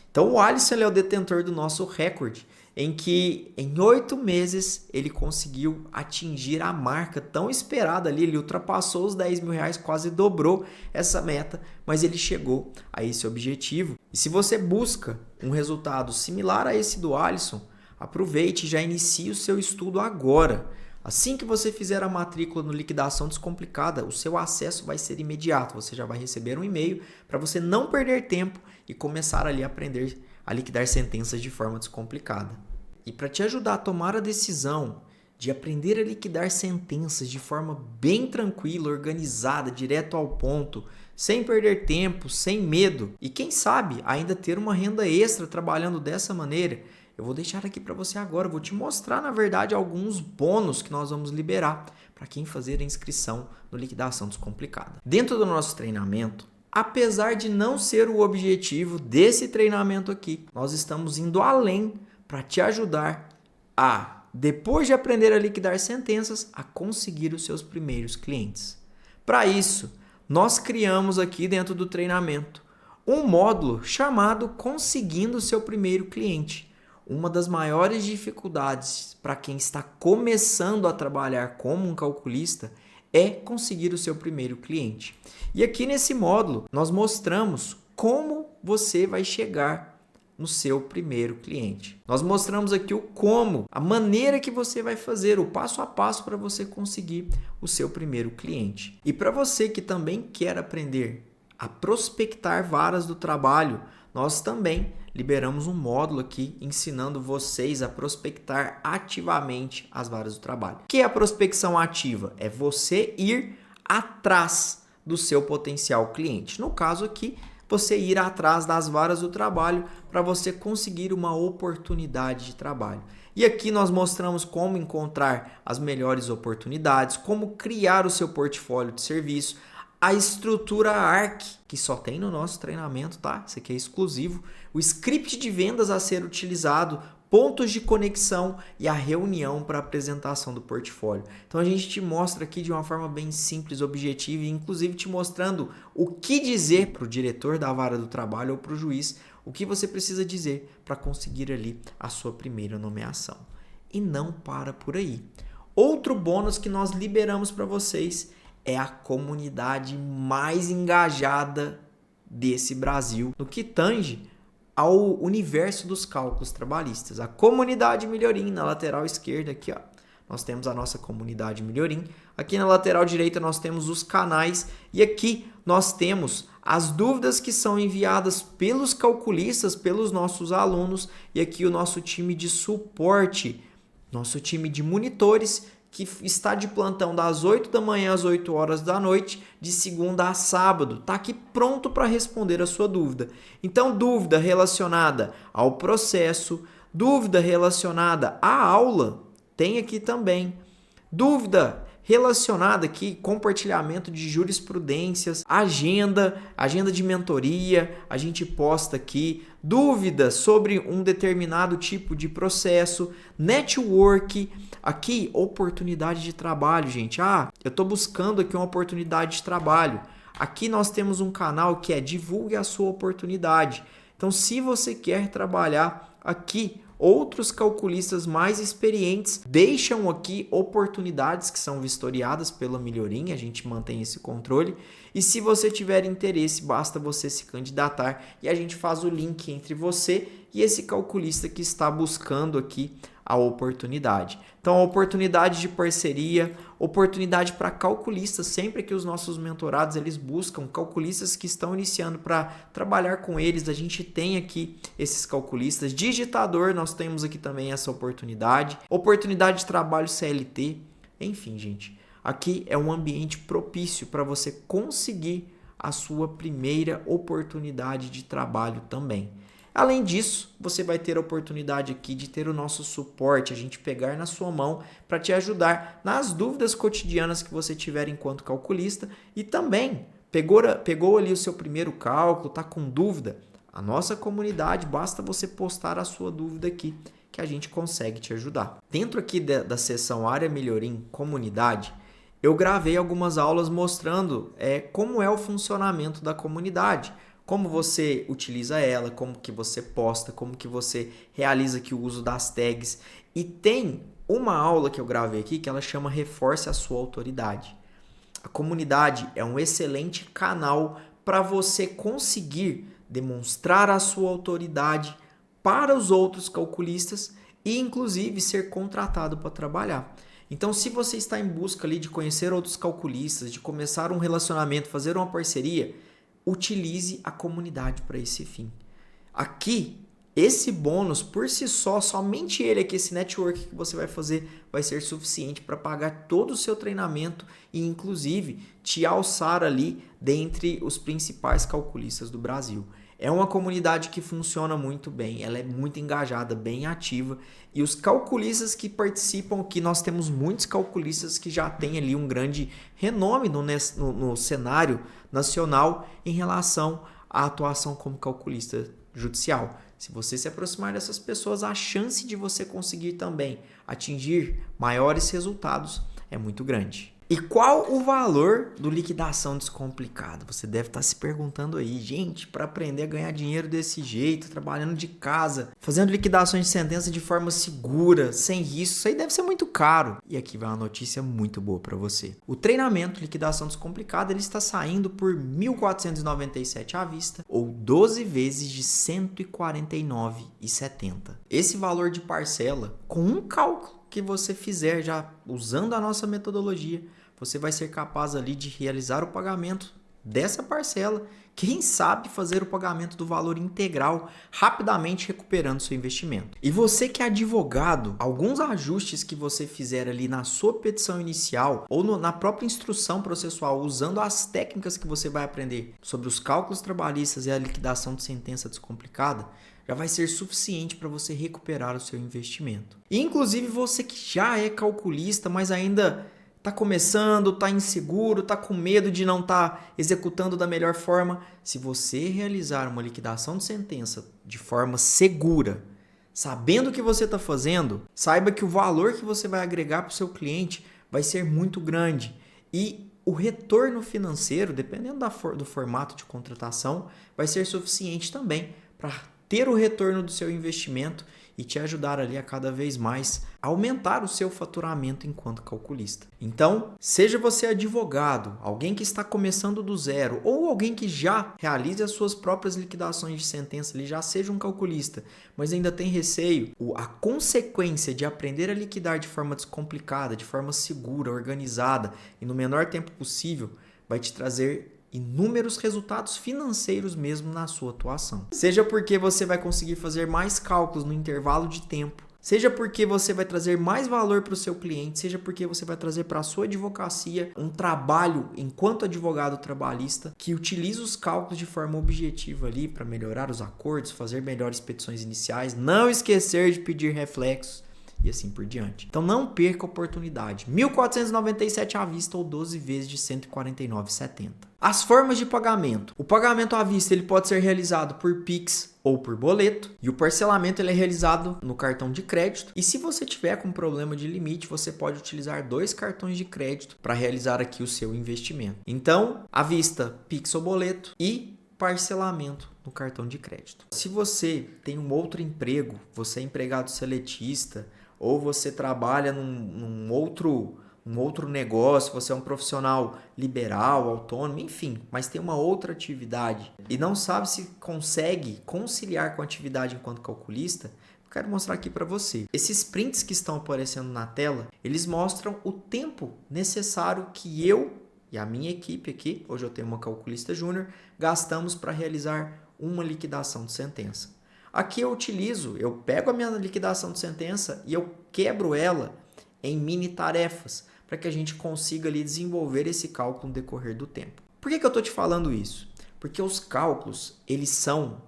Então o Alisson ele é o detentor do nosso recorde, em que em 8 meses ele conseguiu atingir a marca tão esperada ali, ele ultrapassou os R$10 mil, quase dobrou essa meta, mas ele chegou a esse objetivo. E se você busca um resultado similar a esse do Alisson, aproveite e já inicie o seu estudo agora. Assim que você fizer a matrícula no Liquidação Descomplicada, o seu acesso vai ser imediato. Você já vai receber um e-mail para você não perder tempo e começar ali a aprender a liquidar sentenças de forma descomplicada. E para te ajudar a tomar a decisão de aprender a liquidar sentenças de forma bem tranquila, organizada, direto ao ponto, sem perder tempo, sem medo e quem sabe ainda ter uma renda extra trabalhando dessa maneira, eu vou deixar aqui para você agora, vou te mostrar na verdade alguns bônus que nós vamos liberar para quem fazer a inscrição no Liquidação Descomplicada. Dentro do nosso treinamento, apesar de não ser o objetivo desse treinamento aqui, nós estamos indo além para te ajudar a, depois de aprender a liquidar sentenças, a conseguir os seus primeiros clientes. Para isso, nós criamos aqui dentro do treinamento um módulo chamado Conseguindo o Seu Primeiro Cliente. Uma das maiores dificuldades para quem está começando a trabalhar como um calculista é conseguir o seu primeiro cliente. E aqui nesse módulo nós mostramos como você vai chegar no seu primeiro cliente. Nós mostramos aqui o como, a maneira que você vai fazer, o passo a passo para você conseguir o seu primeiro cliente. E para você que também quer aprender a prospectar varas do trabalho, nós também liberamos um módulo aqui ensinando vocês a prospectar ativamente as varas do trabalho. O que é a prospecção ativa? É você ir atrás do seu potencial cliente. No caso aqui, você ir atrás das varas do trabalho para você conseguir uma oportunidade de trabalho. E aqui nós mostramos como encontrar as melhores oportunidades, como criar o seu portfólio de serviço, a estrutura ARC, que só tem no nosso treinamento, tá? Isso aqui é exclusivo. O script de vendas a ser utilizado, pontos de conexão e a reunião para apresentação do portfólio. Então a gente te mostra aqui de uma forma bem simples, objetiva e inclusive te mostrando o que dizer para o diretor da vara do trabalho ou para o juiz, o que você precisa dizer para conseguir ali a sua primeira nomeação. E não para por aí. Outro bônus que nós liberamos para vocês é a comunidade mais engajada desse Brasil no que tange ao universo dos cálculos trabalhistas. A comunidade Melhorim, na lateral esquerda aqui, ó, nós temos a nossa comunidade Melhorim. Aqui na lateral direita nós temos os canais e aqui nós temos as dúvidas que são enviadas pelos calculistas, pelos nossos alunos e aqui o nosso time de suporte, nosso time de monitores que está de plantão das 8 da manhã às 8 horas da noite, de segunda a sábado. Está aqui pronto para responder a sua dúvida. Então, dúvida relacionada ao processo, dúvida relacionada à aula, tem aqui também. Dúvida relacionada aqui, compartilhamento de jurisprudências, agenda de mentoria, a gente posta aqui. Dúvidas sobre um determinado tipo de processo, network, aqui oportunidade de trabalho, gente. Eu estou buscando aqui uma oportunidade de trabalho. Aqui nós temos um canal que é Divulgue a Sua Oportunidade. Então, se você quer trabalhar aqui, outros calculistas mais experientes deixam aqui oportunidades que são vistoriadas pela Melhorim, a gente mantém esse controle. E se você tiver interesse, basta você se candidatar e a gente faz o link entre você e esse calculista que está buscando aqui a oportunidade. Então, a oportunidade de parceria, oportunidade para calculistas, sempre que os nossos mentorados eles buscam calculistas que estão iniciando para trabalhar com eles, a gente tem aqui esses calculistas. Digitador, nós temos aqui também essa oportunidade. Oportunidade de trabalho CLT, Enfim, gente, aqui é um ambiente propício para você conseguir a sua primeira oportunidade de trabalho também. Além disso, você vai ter a oportunidade aqui de ter o nosso suporte, a gente pegar na sua mão para te ajudar nas dúvidas cotidianas que você tiver enquanto calculista e também pegou ali o seu primeiro cálculo, está com dúvida? A nossa comunidade, basta você postar a sua dúvida aqui que a gente consegue te ajudar. Dentro aqui da seção Área Melhorim Comunidade, eu gravei algumas aulas mostrando como é o funcionamento da comunidade, como você utiliza ela, como que você posta, como que você realiza aqui o uso das tags. E tem uma aula que eu gravei aqui que ela chama Reforce a Sua Autoridade. A comunidade é um excelente canal para você conseguir demonstrar a sua autoridade para os outros calculistas e inclusive ser contratado para trabalhar. Então, se você está em busca ali de conhecer outros calculistas, de começar um relacionamento, fazer uma parceria, utilize a comunidade para esse fim. Aqui, esse bônus por si só, somente ele aqui, esse network que você vai fazer, vai ser suficiente para pagar todo o seu treinamento e inclusive te alçar ali dentre os principais calculistas do Brasil. É uma comunidade que funciona muito bem, ela é muito engajada, bem ativa. E os calculistas que participam aqui, nós temos muitos calculistas que já têm ali um grande renome no cenário nacional em relação à atuação como calculista judicial. Se você se aproximar dessas pessoas, a chance de você conseguir também atingir maiores resultados é muito grande. E qual o valor do liquidação descomplicada? Você deve estar se perguntando aí, gente, para aprender a ganhar dinheiro desse jeito, trabalhando de casa, fazendo liquidações de sentença de forma segura, sem risco, isso aí deve ser muito caro. E aqui vai uma notícia muito boa para você. O treinamento liquidação descomplicada, ele está saindo por R$ 1.497 à vista ou 12 vezes de R$ 149,70. Esse valor de parcela, com um cálculo que você fizer já usando a nossa metodologia, você vai ser capaz ali de realizar o pagamento dessa parcela, quem sabe fazer o pagamento do valor integral rapidamente recuperando seu investimento. E você que é advogado, alguns ajustes que você fizer ali na sua petição inicial ou na própria instrução processual, usando as técnicas que você vai aprender sobre os cálculos trabalhistas e a liquidação de sentença descomplicada, já vai ser suficiente para você recuperar o seu investimento. E inclusive você que já é calculista, mas ainda está começando, está inseguro, está com medo de não estar executando da melhor forma, se você realizar uma liquidação de sentença de forma segura, sabendo o que você está fazendo, saiba que o valor que você vai agregar para o seu cliente vai ser muito grande e o retorno financeiro, dependendo do formato de contratação, vai ser suficiente também para ter o retorno do seu investimento e te ajudar ali a cada vez mais aumentar o seu faturamento enquanto calculista. Então, seja você advogado, alguém que está começando do zero ou alguém que já realize as suas próprias liquidações de sentença, ele já seja um calculista, mas ainda tem receio, a consequência de aprender a liquidar de forma descomplicada, de forma segura, organizada e no menor tempo possível, vai te trazer inúmeros resultados financeiros mesmo na sua atuação. Seja porque você vai conseguir fazer mais cálculos no intervalo de tempo, seja porque você vai trazer mais valor para o seu cliente, seja porque você vai trazer para a sua advocacia um trabalho enquanto advogado trabalhista que utiliza os cálculos de forma objetiva ali para melhorar os acordos, fazer melhores petições iniciais, não esquecer de pedir reflexos e assim por diante. Então não perca a oportunidade. R$ 1.497 à vista ou 12 vezes de R$ 149,70. As formas de pagamento. O pagamento à vista ele pode ser realizado por Pix ou por boleto e o parcelamento ele é realizado no cartão de crédito. E se você tiver com problema de limite, você pode utilizar 2 cartões de crédito para realizar aqui o seu investimento. Então, à vista, Pix ou boleto e parcelamento no cartão de crédito. Se você tem um outro emprego, você é empregado seletista ou você trabalha num outro negócio, você é um profissional liberal, autônomo, enfim, mas tem uma outra atividade e não sabe se consegue conciliar com a atividade enquanto calculista, eu quero mostrar aqui para você. Esses prints que estão aparecendo na tela, eles mostram o tempo necessário que eu e a minha equipe aqui, hoje eu tenho uma calculista júnior, gastamos para realizar uma liquidação de sentença. Aqui eu pego a minha liquidação de sentença e eu quebro ela em mini tarefas, para que a gente consiga ali desenvolver esse cálculo no decorrer do tempo. Por que eu estou te falando isso? Porque os cálculos, eles são,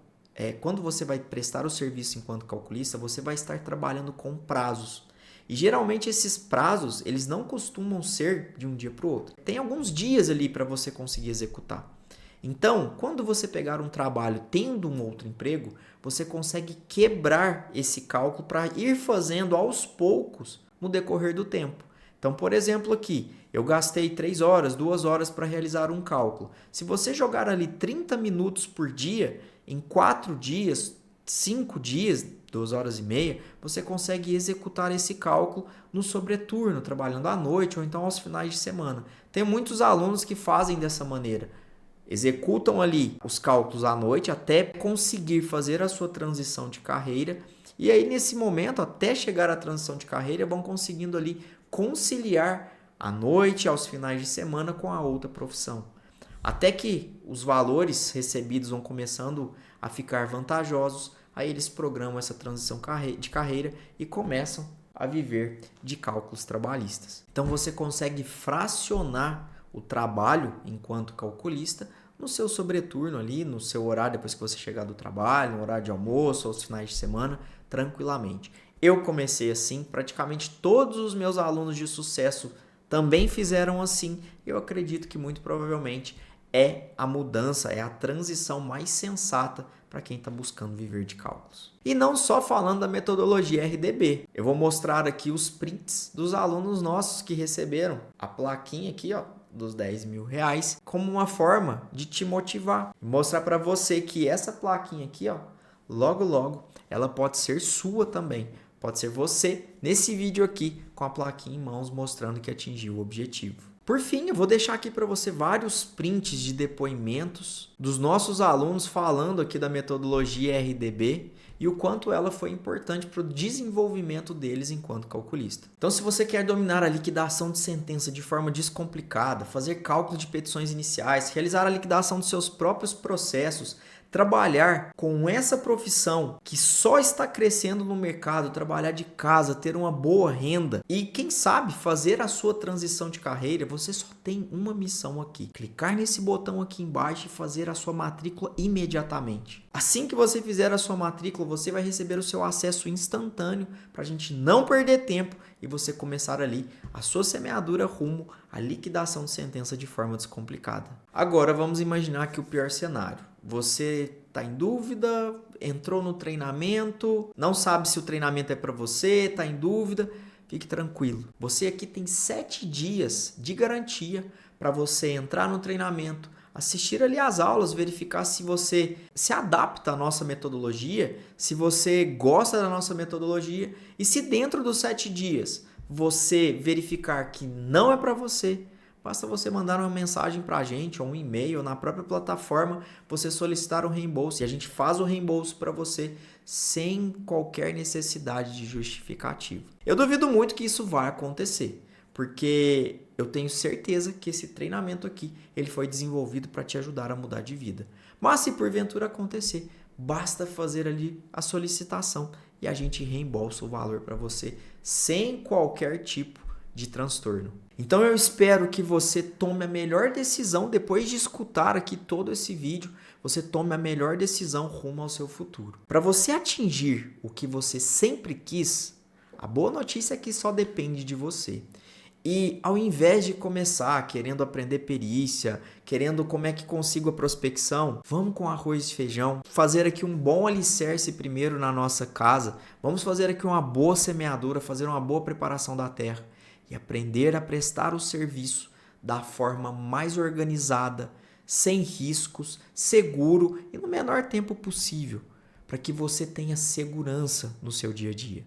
quando você vai prestar o serviço enquanto calculista, você vai estar trabalhando com prazos. E geralmente esses prazos, eles não costumam ser de um dia para o outro. Tem alguns dias ali para você conseguir executar. Então, quando você pegar um trabalho tendo um outro emprego, você consegue quebrar esse cálculo para ir fazendo aos poucos no decorrer do tempo. Então, por exemplo, aqui, eu gastei 3 horas, 2 horas para realizar um cálculo. Se você jogar ali 30 minutos por dia, em 4 dias, 5 dias, 2 horas e meia, você consegue executar esse cálculo no sobreturno, trabalhando à noite ou então aos finais de semana. Tem muitos alunos que fazem dessa maneira. Executam ali os cálculos à noite até conseguir fazer a sua transição de carreira. E aí, nesse momento, até chegar à transição de carreira, vão conseguindo ali conciliar à noite, aos finais de semana com a outra profissão. Até que os valores recebidos vão começando a ficar vantajosos, aí eles programam essa transição de carreira e começam a viver de cálculos trabalhistas. Então você consegue fracionar o trabalho enquanto calculista no seu sobreturno ali, no seu horário depois que você chegar do trabalho, no horário de almoço, aos finais de semana, tranquilamente. Eu comecei assim, praticamente todos os meus alunos de sucesso também fizeram assim. Eu acredito que muito provavelmente é a mudança, é a transição mais sensata para quem está buscando viver de cálculos. E não só falando da metodologia RDB, eu vou mostrar aqui os prints dos alunos nossos que receberam a plaquinha aqui, ó, dos 10 mil reais, como uma forma de te motivar. Mostrar para você que essa plaquinha aqui, ó, logo logo, ela pode ser sua também. Pode ser você nesse vídeo aqui com a plaquinha em mãos mostrando que atingiu o objetivo. Por fim, eu vou deixar aqui para você vários prints de depoimentos dos nossos alunos falando aqui da metodologia RDB e o quanto ela foi importante para o desenvolvimento deles enquanto calculista. Então, se você quer dominar a liquidação de sentença de forma descomplicada, fazer cálculo de petições iniciais, realizar a liquidação dos seus próprios processos, trabalhar com essa profissão que só está crescendo no mercado, trabalhar de casa, ter uma boa renda e, quem sabe, fazer a sua transição de carreira, você só tem uma missão aqui. Clicar nesse botão aqui embaixo e fazer a sua matrícula imediatamente. Assim que você fizer a sua matrícula, você vai receber o seu acesso instantâneo para a gente não perder tempo e você começar ali a sua semeadura rumo à liquidação de sentença de forma descomplicada. Agora vamos imaginar que o pior cenário. Você está em dúvida, entrou no treinamento, não sabe se o treinamento é para você, está em dúvida, fique tranquilo. Você aqui tem 7 dias de garantia para você entrar no treinamento, assistir ali as aulas, verificar se você se adapta à nossa metodologia, se você gosta da nossa metodologia e se dentro dos 7 dias você verificar que não é para você, basta você mandar uma mensagem para a gente ou um e-mail ou na própria plataforma, você solicitar um reembolso e a gente faz o reembolso para você sem qualquer necessidade de justificativo. Eu duvido muito que isso vai acontecer, porque eu tenho certeza que esse treinamento aqui ele foi desenvolvido para te ajudar a mudar de vida. Mas se porventura acontecer, basta fazer ali a solicitação e a gente reembolsa o valor para você sem qualquer tipo de transtorno. Então eu espero que você tome a melhor decisão depois de escutar aqui todo esse vídeo, você tome a melhor decisão rumo ao seu futuro. Para você atingir o que você sempre quis, a boa notícia é que só depende de você. E ao invés de começar querendo aprender perícia, querendo como é que consigo a prospecção, vamos com arroz e feijão, fazer aqui um bom alicerce primeiro na nossa casa, vamos fazer aqui uma boa semeadura, fazer uma boa preparação da terra e aprender a prestar o serviço da forma mais organizada, sem riscos, seguro e no menor tempo possível, para que você tenha segurança no seu dia a dia.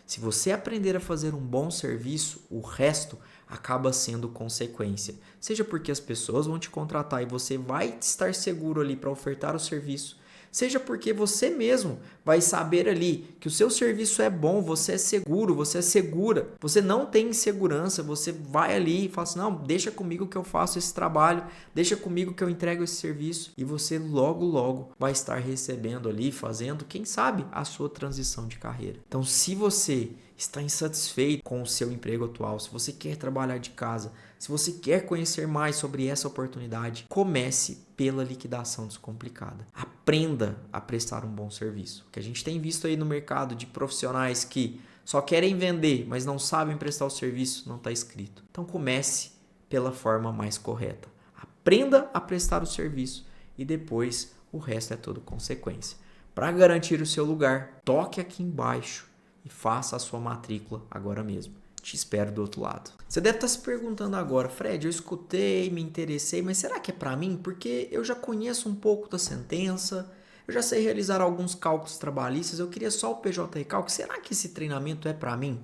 Se você aprender a fazer um bom serviço, o resto acaba sendo consequência. Seja porque as pessoas vão te contratar e você vai estar seguro ali para ofertar o serviço, seja porque você mesmo vai saber ali que o seu serviço é bom, você é seguro, você é segura, você não tem insegurança, você vai ali e fala assim, não, deixa comigo que eu faço esse trabalho, deixa comigo que eu entrego esse serviço e você logo vai estar recebendo ali, fazendo, quem sabe, a sua transição de carreira. Então, se você está insatisfeito com o seu emprego atual, se você quer trabalhar de casa, se você quer conhecer mais sobre essa oportunidade, comece pela liquidação descomplicada. Aprenda a prestar um bom serviço. O que a gente tem visto aí no mercado de profissionais que só querem vender, mas não sabem prestar o serviço, não está escrito. Então comece pela forma mais correta. Aprenda a prestar o serviço e depois o resto é tudo consequência. Para garantir o seu lugar, toque aqui embaixo e faça a sua matrícula agora mesmo. Te espero do outro lado. Você deve estar se perguntando agora, Fred, eu escutei, me interessei, mas será que é para mim? Porque eu já conheço um pouco da sentença, eu já sei realizar alguns cálculos trabalhistas, eu queria só o PJ Recalque. Será que esse treinamento é para mim?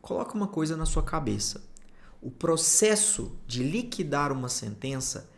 Coloca uma coisa na sua cabeça. O processo de liquidar uma sentença,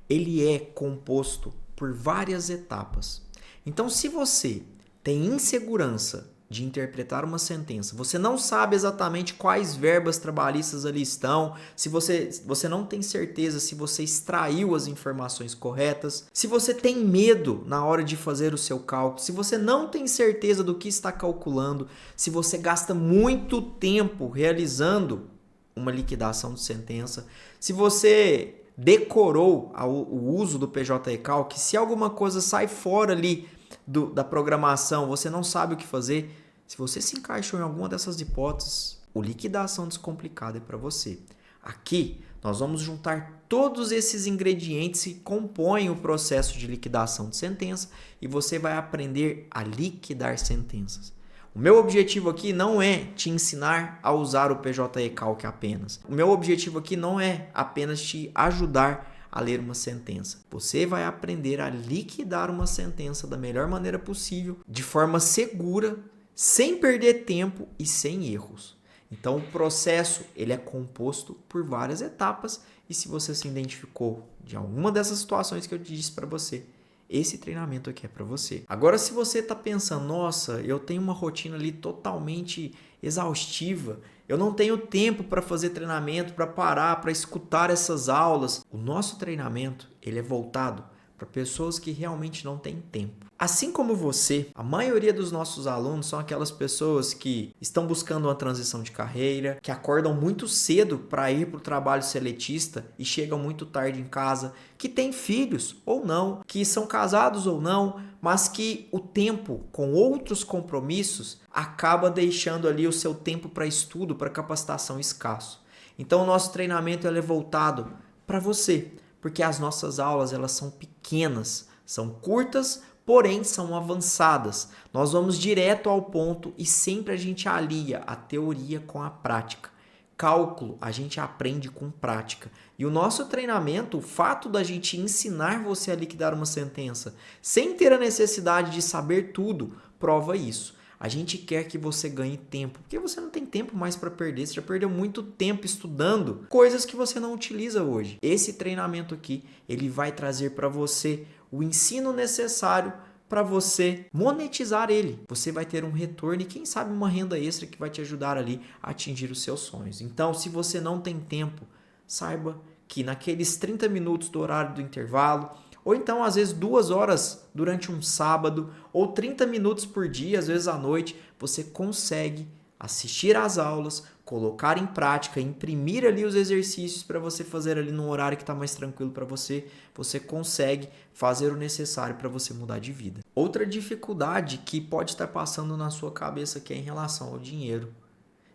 ele é composto por várias etapas. Então, se você tem insegurança de interpretar uma sentença, você não sabe exatamente quais verbas trabalhistas ali estão, se você não tem certeza se você extraiu as informações corretas, se você tem medo na hora de fazer o seu cálculo, se você não tem certeza do que está calculando, se você gasta muito tempo realizando uma liquidação de sentença, se você decorou o uso do PJ Recalque, se alguma coisa sai fora ali da programação, você não sabe o que fazer, se você se encaixou em alguma dessas hipóteses, o liquidação descomplicada é para você. Aqui nós vamos juntar todos esses ingredientes que compõem o processo de liquidação de sentença e você vai aprender a liquidar sentenças. O meu objetivo aqui não é te ensinar a usar o PJ Recalque apenas. O meu objetivo aqui não é apenas te ajudar a ler uma sentença. Você vai aprender a liquidar uma sentença da melhor maneira possível, de forma segura, sem perder tempo e sem erros. Então o processo ele é composto por várias etapas e se você se identificou de alguma dessas situações que eu disse para você, esse treinamento aqui é para você. Agora, se você está pensando, nossa, eu tenho uma rotina ali totalmente exaustiva, eu não tenho tempo para fazer treinamento, para parar, para escutar essas aulas. O nosso treinamento ele é voltado para pessoas que realmente não têm tempo. Assim como você, a maioria dos nossos alunos são aquelas pessoas que estão buscando uma transição de carreira, que acordam muito cedo para ir para o trabalho seletista e chegam muito tarde em casa, que têm filhos ou não, que são casados ou não, mas que o tempo com outros compromissos acaba deixando ali o seu tempo para estudo, para capacitação escasso. Então o nosso treinamento ele é voltado para você, porque as nossas aulas elas são pequenas, são curtas, porém são avançadas. Nós vamos direto ao ponto e sempre a gente alia a teoria com a prática. Cálculo a gente aprende com prática. E o nosso treinamento, o fato da gente ensinar você a liquidar uma sentença sem ter a necessidade de saber tudo, prova isso. A gente quer que você ganhe tempo, porque você não tem tempo mais para perder, você já perdeu muito tempo estudando coisas que você não utiliza hoje. Esse treinamento aqui, ele vai trazer para você o ensino necessário para você monetizar ele. Você vai ter um retorno e quem sabe uma renda extra que vai te ajudar ali a atingir os seus sonhos. Então, se você não tem tempo, saiba que naqueles 30 minutos do horário do intervalo, ou então às vezes 2 horas durante um sábado, ou 30 minutos por dia, às vezes à noite, você consegue assistir às aulas, colocar em prática, imprimir ali os exercícios para você fazer ali num horário que está mais tranquilo para você, você consegue fazer o necessário para você mudar de vida. Outra dificuldade que pode estar passando na sua cabeça que é em relação ao dinheiro.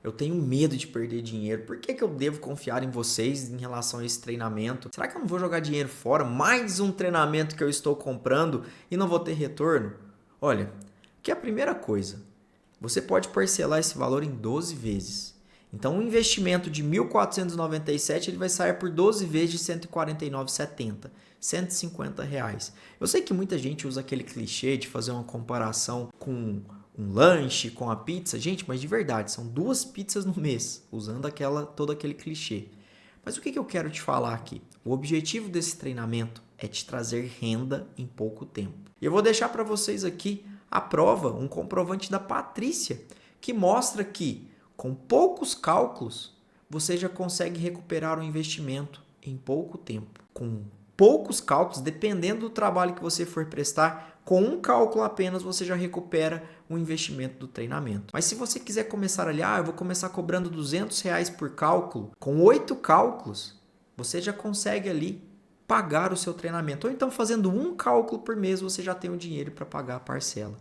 Eu tenho medo de perder dinheiro. Por que eu devo confiar em vocês em relação a esse treinamento? Será que eu não vou jogar dinheiro fora? Mais um treinamento que eu estou comprando e não vou ter retorno? Olha, que é a primeira coisa. Você pode parcelar esse valor em 12 vezes. Então, um investimento de R$ 1.497 ele vai sair por 12 vezes de R$ 149,70. R$ 150. Eu sei que muita gente usa aquele clichê de fazer uma comparação com um lanche, com a pizza. Gente, mas de verdade, são 2 pizzas no mês, usando todo aquele clichê. Mas o que eu quero te falar aqui? O objetivo desse treinamento é te trazer renda em pouco tempo. E eu vou deixar para vocês aqui a prova, um comprovante da Patrícia, que mostra que com poucos cálculos você já consegue recuperar o investimento em pouco tempo. Com poucos cálculos, dependendo do trabalho que você for prestar, com um cálculo apenas você já recupera o investimento do treinamento. Mas se você quiser começar ali, eu vou começar cobrando R$200 por cálculo, com 8 cálculos, você já consegue ali pagar o seu treinamento. Ou então fazendo um cálculo por mês, você já tem o dinheiro para pagar a parcela.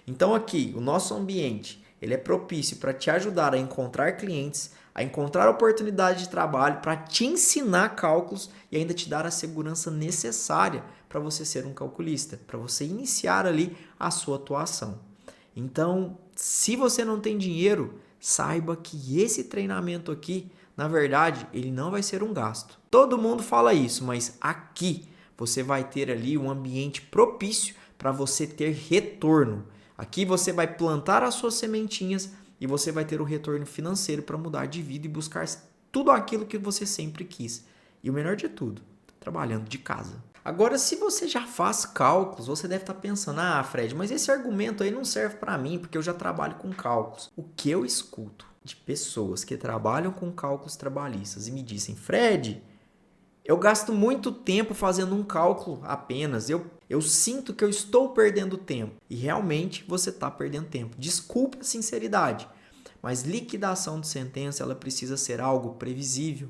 Então aqui, o nosso ambiente, ele é propício para te ajudar a encontrar clientes, a encontrar oportunidade de trabalho, para te ensinar cálculos e ainda te dar a segurança necessária para você ser um calculista, para você iniciar ali a sua atuação. Então, se você não tem dinheiro, saiba que esse treinamento aqui, na verdade, ele não vai ser um gasto. Todo mundo fala isso, mas aqui você vai ter ali um ambiente propício para você ter retorno. Aqui você vai plantar as suas sementinhas e você vai ter o retorno financeiro para mudar de vida e buscar tudo aquilo que você sempre quis. E o melhor de tudo, trabalhando de casa. Agora, se você já faz cálculos, você deve estar pensando, Fred, mas esse argumento aí não serve para mim, porque eu já trabalho com cálculos. O que eu escuto de pessoas que trabalham com cálculos trabalhistas e me dizem, Fred, eu gasto muito tempo fazendo um cálculo apenas, eu sinto que eu estou perdendo tempo. E realmente você está perdendo tempo. Desculpe a sinceridade, mas liquidação de sentença ela precisa ser algo previsível.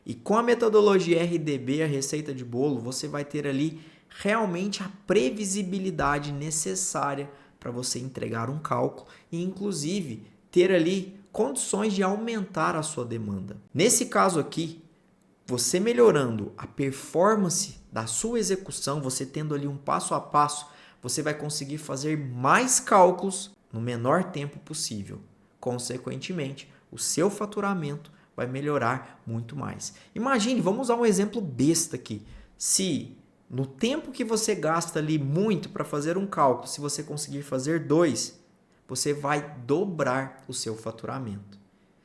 E com a metodologia RDB, a receita de bolo, você vai ter ali realmente a previsibilidade necessária para você entregar um cálculo e, inclusive, ter ali condições de aumentar a sua demanda. Nesse caso aqui, você melhorando a performance da sua execução, você tendo ali um passo a passo, você vai conseguir fazer mais cálculos no menor tempo possível. Consequentemente, o seu faturamento vai melhorar muito mais. Imagine, vamos usar um exemplo besta aqui. Se no tempo que você gasta ali muito para fazer um cálculo, se você conseguir fazer 2, você vai dobrar o seu faturamento.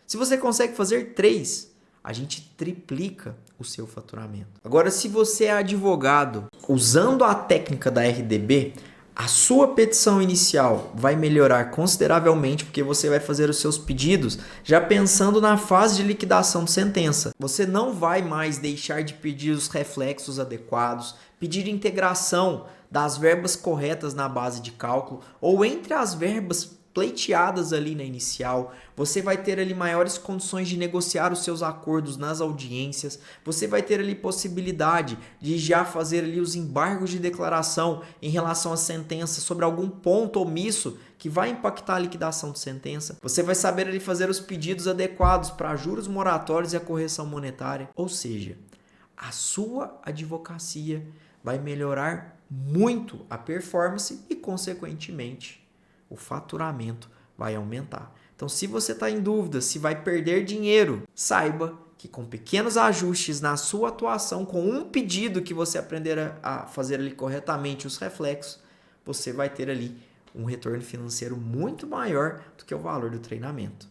Se você consegue fazer 3, a gente triplica o seu faturamento. Agora, se você é advogado, usando a técnica da RDB, a sua petição inicial vai melhorar consideravelmente porque você vai fazer os seus pedidos já pensando na fase de liquidação de sentença. Você não vai mais deixar de pedir os reflexos adequados, pedir integração das verbas corretas na base de cálculo ou entre as verbas pleiteadas ali na inicial, você vai ter ali maiores condições de negociar os seus acordos nas audiências, você vai ter ali possibilidade de já fazer ali os embargos de declaração em relação à sentença sobre algum ponto omisso que vai impactar a liquidação de sentença, você vai saber ali fazer os pedidos adequados para juros moratórios e a correção monetária, ou seja, a sua advocacia vai melhorar muito a performance e, consequentemente, o faturamento vai aumentar. Então, se você está em dúvida se vai perder dinheiro, saiba que com pequenos ajustes na sua atuação, com um pedido que você aprender a fazer ali corretamente os reflexos, você vai ter ali um retorno financeiro muito maior do que o valor do treinamento.